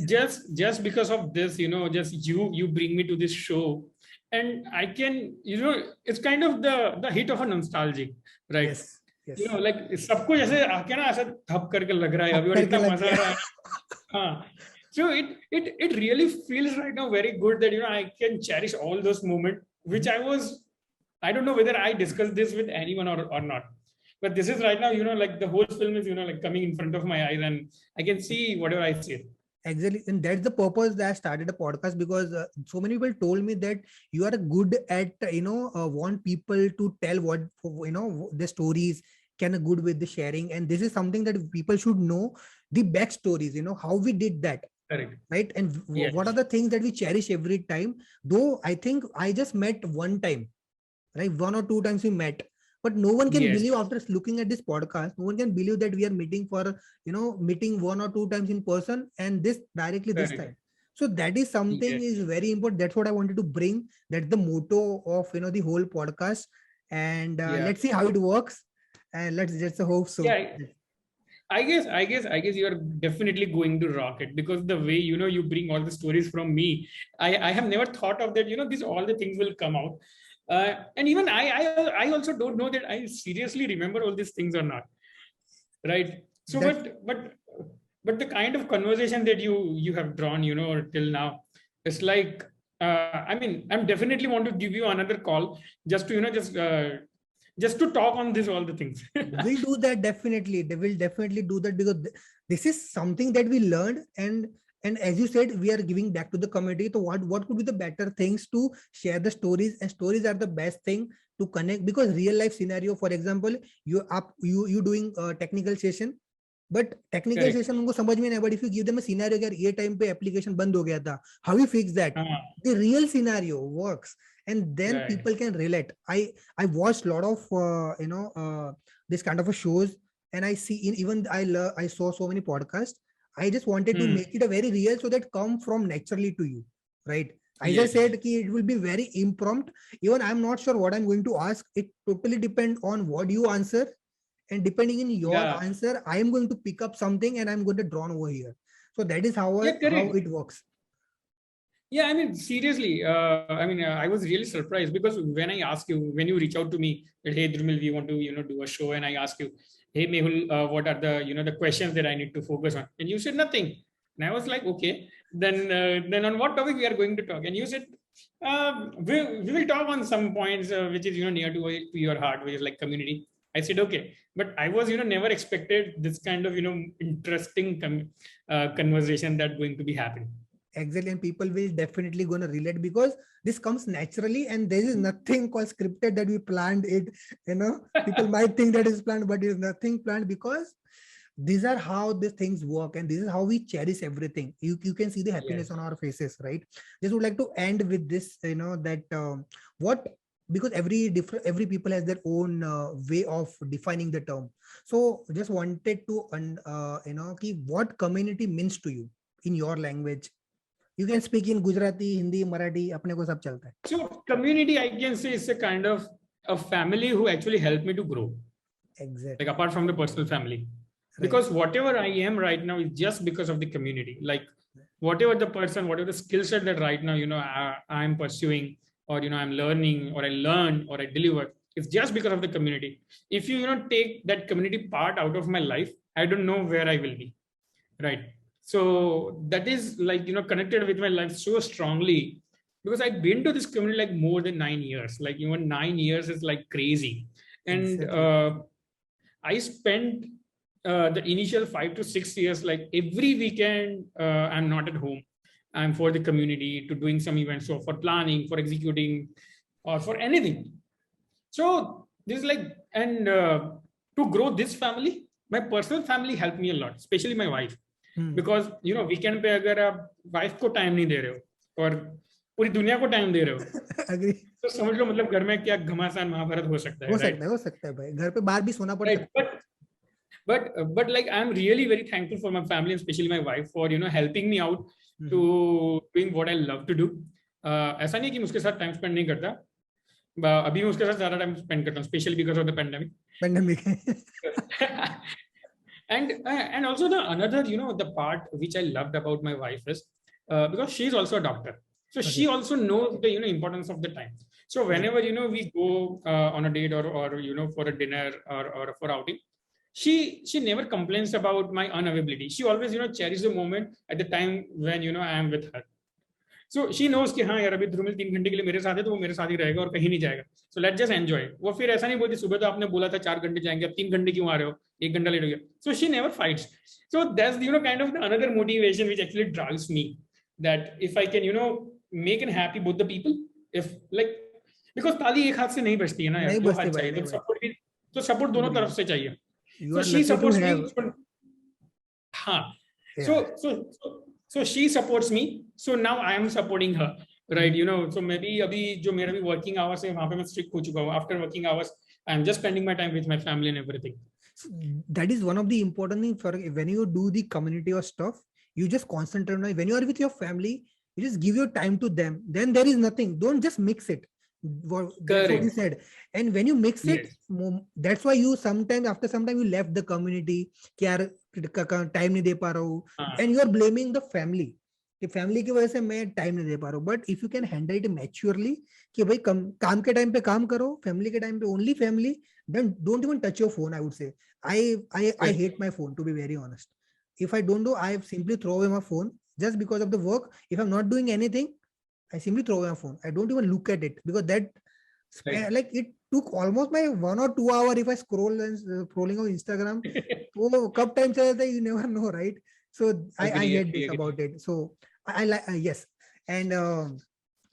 just because of this, just you bring me to this show, and I can, it's kind of the hit of a nostalgic, right? Yes. Like सबको जैसे आके ना ऐसा थप करके लग रहा है अभी और इतना मजा आ रहा है. हाँ. So it really feels right now very good that I can cherish all those moments, which I don't know whether I discussed this with anyone or not, but this is right now, like the whole film is, like coming in front of my eyes and I can see whatever I see. Exactly. And that's the purpose that I started a podcast, because so many people told me that you are good at, want people to tell what, the stories, can good with the sharing. And this is something that people should know, the backstories, how we did that. Correct. Right. And what are the things that we cherish every time? Though I think I just met one time, right? 1 or 2 times we met. But no one can believe, after looking at this podcast, no one can believe that we are meeting for, meeting 1 or 2 times in person, and this directly this time. So that is something is very important. That's what I wanted to bring. That's the motto of, the whole podcast. And let's see how it works. And let's just hope so. Yeah. I guess you are definitely going to rock it, because the way, you bring all the stories from me, I have never thought of that, these all the things will come out. And even I also don't know that I seriously remember all these things or not, right? So but the kind of conversation that you have drawn, till now, it's like, I'm definitely want to give you another call just to just to talk on this, all the things. We'll do that definitely. They will definitely do that, because this is something that we learned, and as you said, we are giving back to the community. So what could be the better things to share the stories? And stories are the best thing to connect, because real life scenario, for example, you doing a technical session, but technical session उनको समझ में नहीं. But if you give them a scenario that ये time पे application बंद हो गया था, how you fix that? The real scenario works, and then people can relate. I watched a lot of this kind of a shows, and I see I saw so many podcasts. I just wanted to make it a very real, so that come from naturally to you, right? As I said, it will be very impromptu. Even I'm not sure what I'm going to ask. It totally depends on what you answer. And depending on your answer, I am going to pick up something and I'm going to draw over here. So that is how it works. Yeah, seriously, I was really surprised, because when I asked you, when you reach out to me that, hey, Dhrumil, we want to, do a show, and I asked you, hey, Mehul, what are the, the questions that I need to focus on? And you said nothing. And I was like, okay, then on what topic we are going to talk? And you said, we will talk on some points which is, near to your heart, which is like community. I said, okay, but I was, never expected this kind of, interesting conversation that going to be happening. Exactly. And people will definitely going to relate, because this comes naturally, and there is nothing called scripted that we planned it. People might think that is planned, but it is nothing planned, because these are how these things work, and this is how we cherish everything. You can see the happiness on our faces, right? Just would like to end with this, because every people has their own way of defining the term. So just wanted to what community means to you in your language, You can speak in Gujarati, Hindi, Marathi, अपने को सब चलता है. So community, I can say, is a kind of a family who actually helped me to grow. Exactly. Like apart from the personal family. Right. Because whatever I am right now is just because of the community. Like whatever the person, whatever the skill set that right now, I'm pursuing, or, I'm learning, or I learn, or I deliver, it's just because of the community. If you, take that community part out of my life, I don't know where I will be. Right. So that is like, connected with my life so strongly, because I've been to this community like more than 9 years. Like even 9 years is like crazy. And Exactly. I spent the initial 5 to 6 years, like every weekend, I'm not at home. I'm for the community, to doing some events, so for planning, for executing, or for anything. So this is like, and to grow this family, my personal family helped me a lot, especially my wife. Because weekend पे अगर आप wife को time नहीं दे रहे हो और पूरी दुनिया को टाइम दे रहे हो, Agree. तो समझ लो मतलब घर में क्या घमासान महाभारत हो सकता है. हो सकता है भाई, घर पे बाहर भी सोना पड़ सकता है. But like I'm really very thankful for my family, especially my wife, for helping me out to doing what I love to do. ऐसा नहीं कि मैं उसके साथ टाइम स्पेंड नहीं करता, अभी मैं उसके साथ ज्यादा टाइम स्पेंड करता हूँ, specially because of the pandemic. And also the another the part which I loved about my wife is because she is also a doctor, so she also knows the importance of the time. So whenever we go on a date or for a dinner or for outing, she never complains about my unavailability. She always cherishes the moment at the time when I am with her. So she knows कि हाँ यार अभी ध्रुमिल 3 घंटे के लिए मेरे साथ है, तो वो मेरे साथ ही रहेगा और कहीं नहीं जाएगा. So let's just enjoy. वो फिर ऐसा नहीं बोलती सुबह तो आपने बोला था 4 घंटे जाएंगे, अब 3 घंटे क्यों आ रहे हो, 1 घंटा लेट हो गया. So she never fights. So that's kind of the another motivation which actually drives me, that if I can make and happy both the people, if like, because ताली एक हाथ से नहीं बजती है ना यार, दो हाथ चाहिए, तो सपोर्ट दोनों तरफ से चाहिए. So she supports me. हाँ. So she supports me. So now I am supporting her, right? So maybe अभी जो मेरा भी working hours है वहाँ पे मैं strict हो चुका हूँ. After working hours, I am just spending my time with my family and everything. That is one of the important things for when you do the community or stuff. You just concentrate on when you are with your family. You just give your time to them. Then there is nothing. Don't just mix it. That's what you said. And when you mix it, that's why you sometimes after some time you left the community. कि यार time नहीं दे पा रहा हूँ, and you are blaming the family. कि family की वजह से मैं टाइम नहीं दे पा रहा हूँ. But if you can handle it maturely कि भाई काम के टाइम पे काम करो, फैमिली के टाइम पे only family, then don't even touch your phone. I would say I hate my phone, to be very honest. If I don't do, I simply throw away my phone just because of the work. If I'm not doing anything, I simply throw away my phone. I don't even look at it, because that like it took almost my 1 or 2 hours if I scrolling on Instagram. So cup time चला जाता है, you never know, right? So I hate this about it. So I like yes. And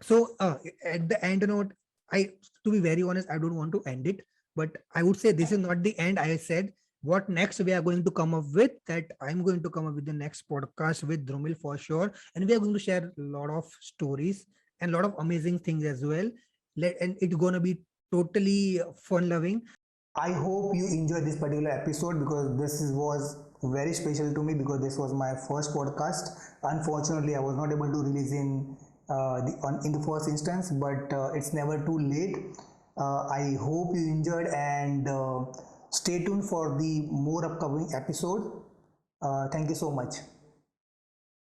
so at the end note, to be very honest, I don't want to end it, but I would say this is not the end. I said what next we are going to come up with, that I'm going to come up with the next podcast with Dhrumil for sure, and we are going to share a lot of stories and a lot of amazing things as well. And it's gonna be totally fun loving. I hope you enjoyed this particular episode, because this was very special to me, because this was my first podcast. Unfortunately, I was not able to release in the first instance, but it's never too late. I hope you enjoyed, and stay tuned for the more upcoming episode. Thank you so much.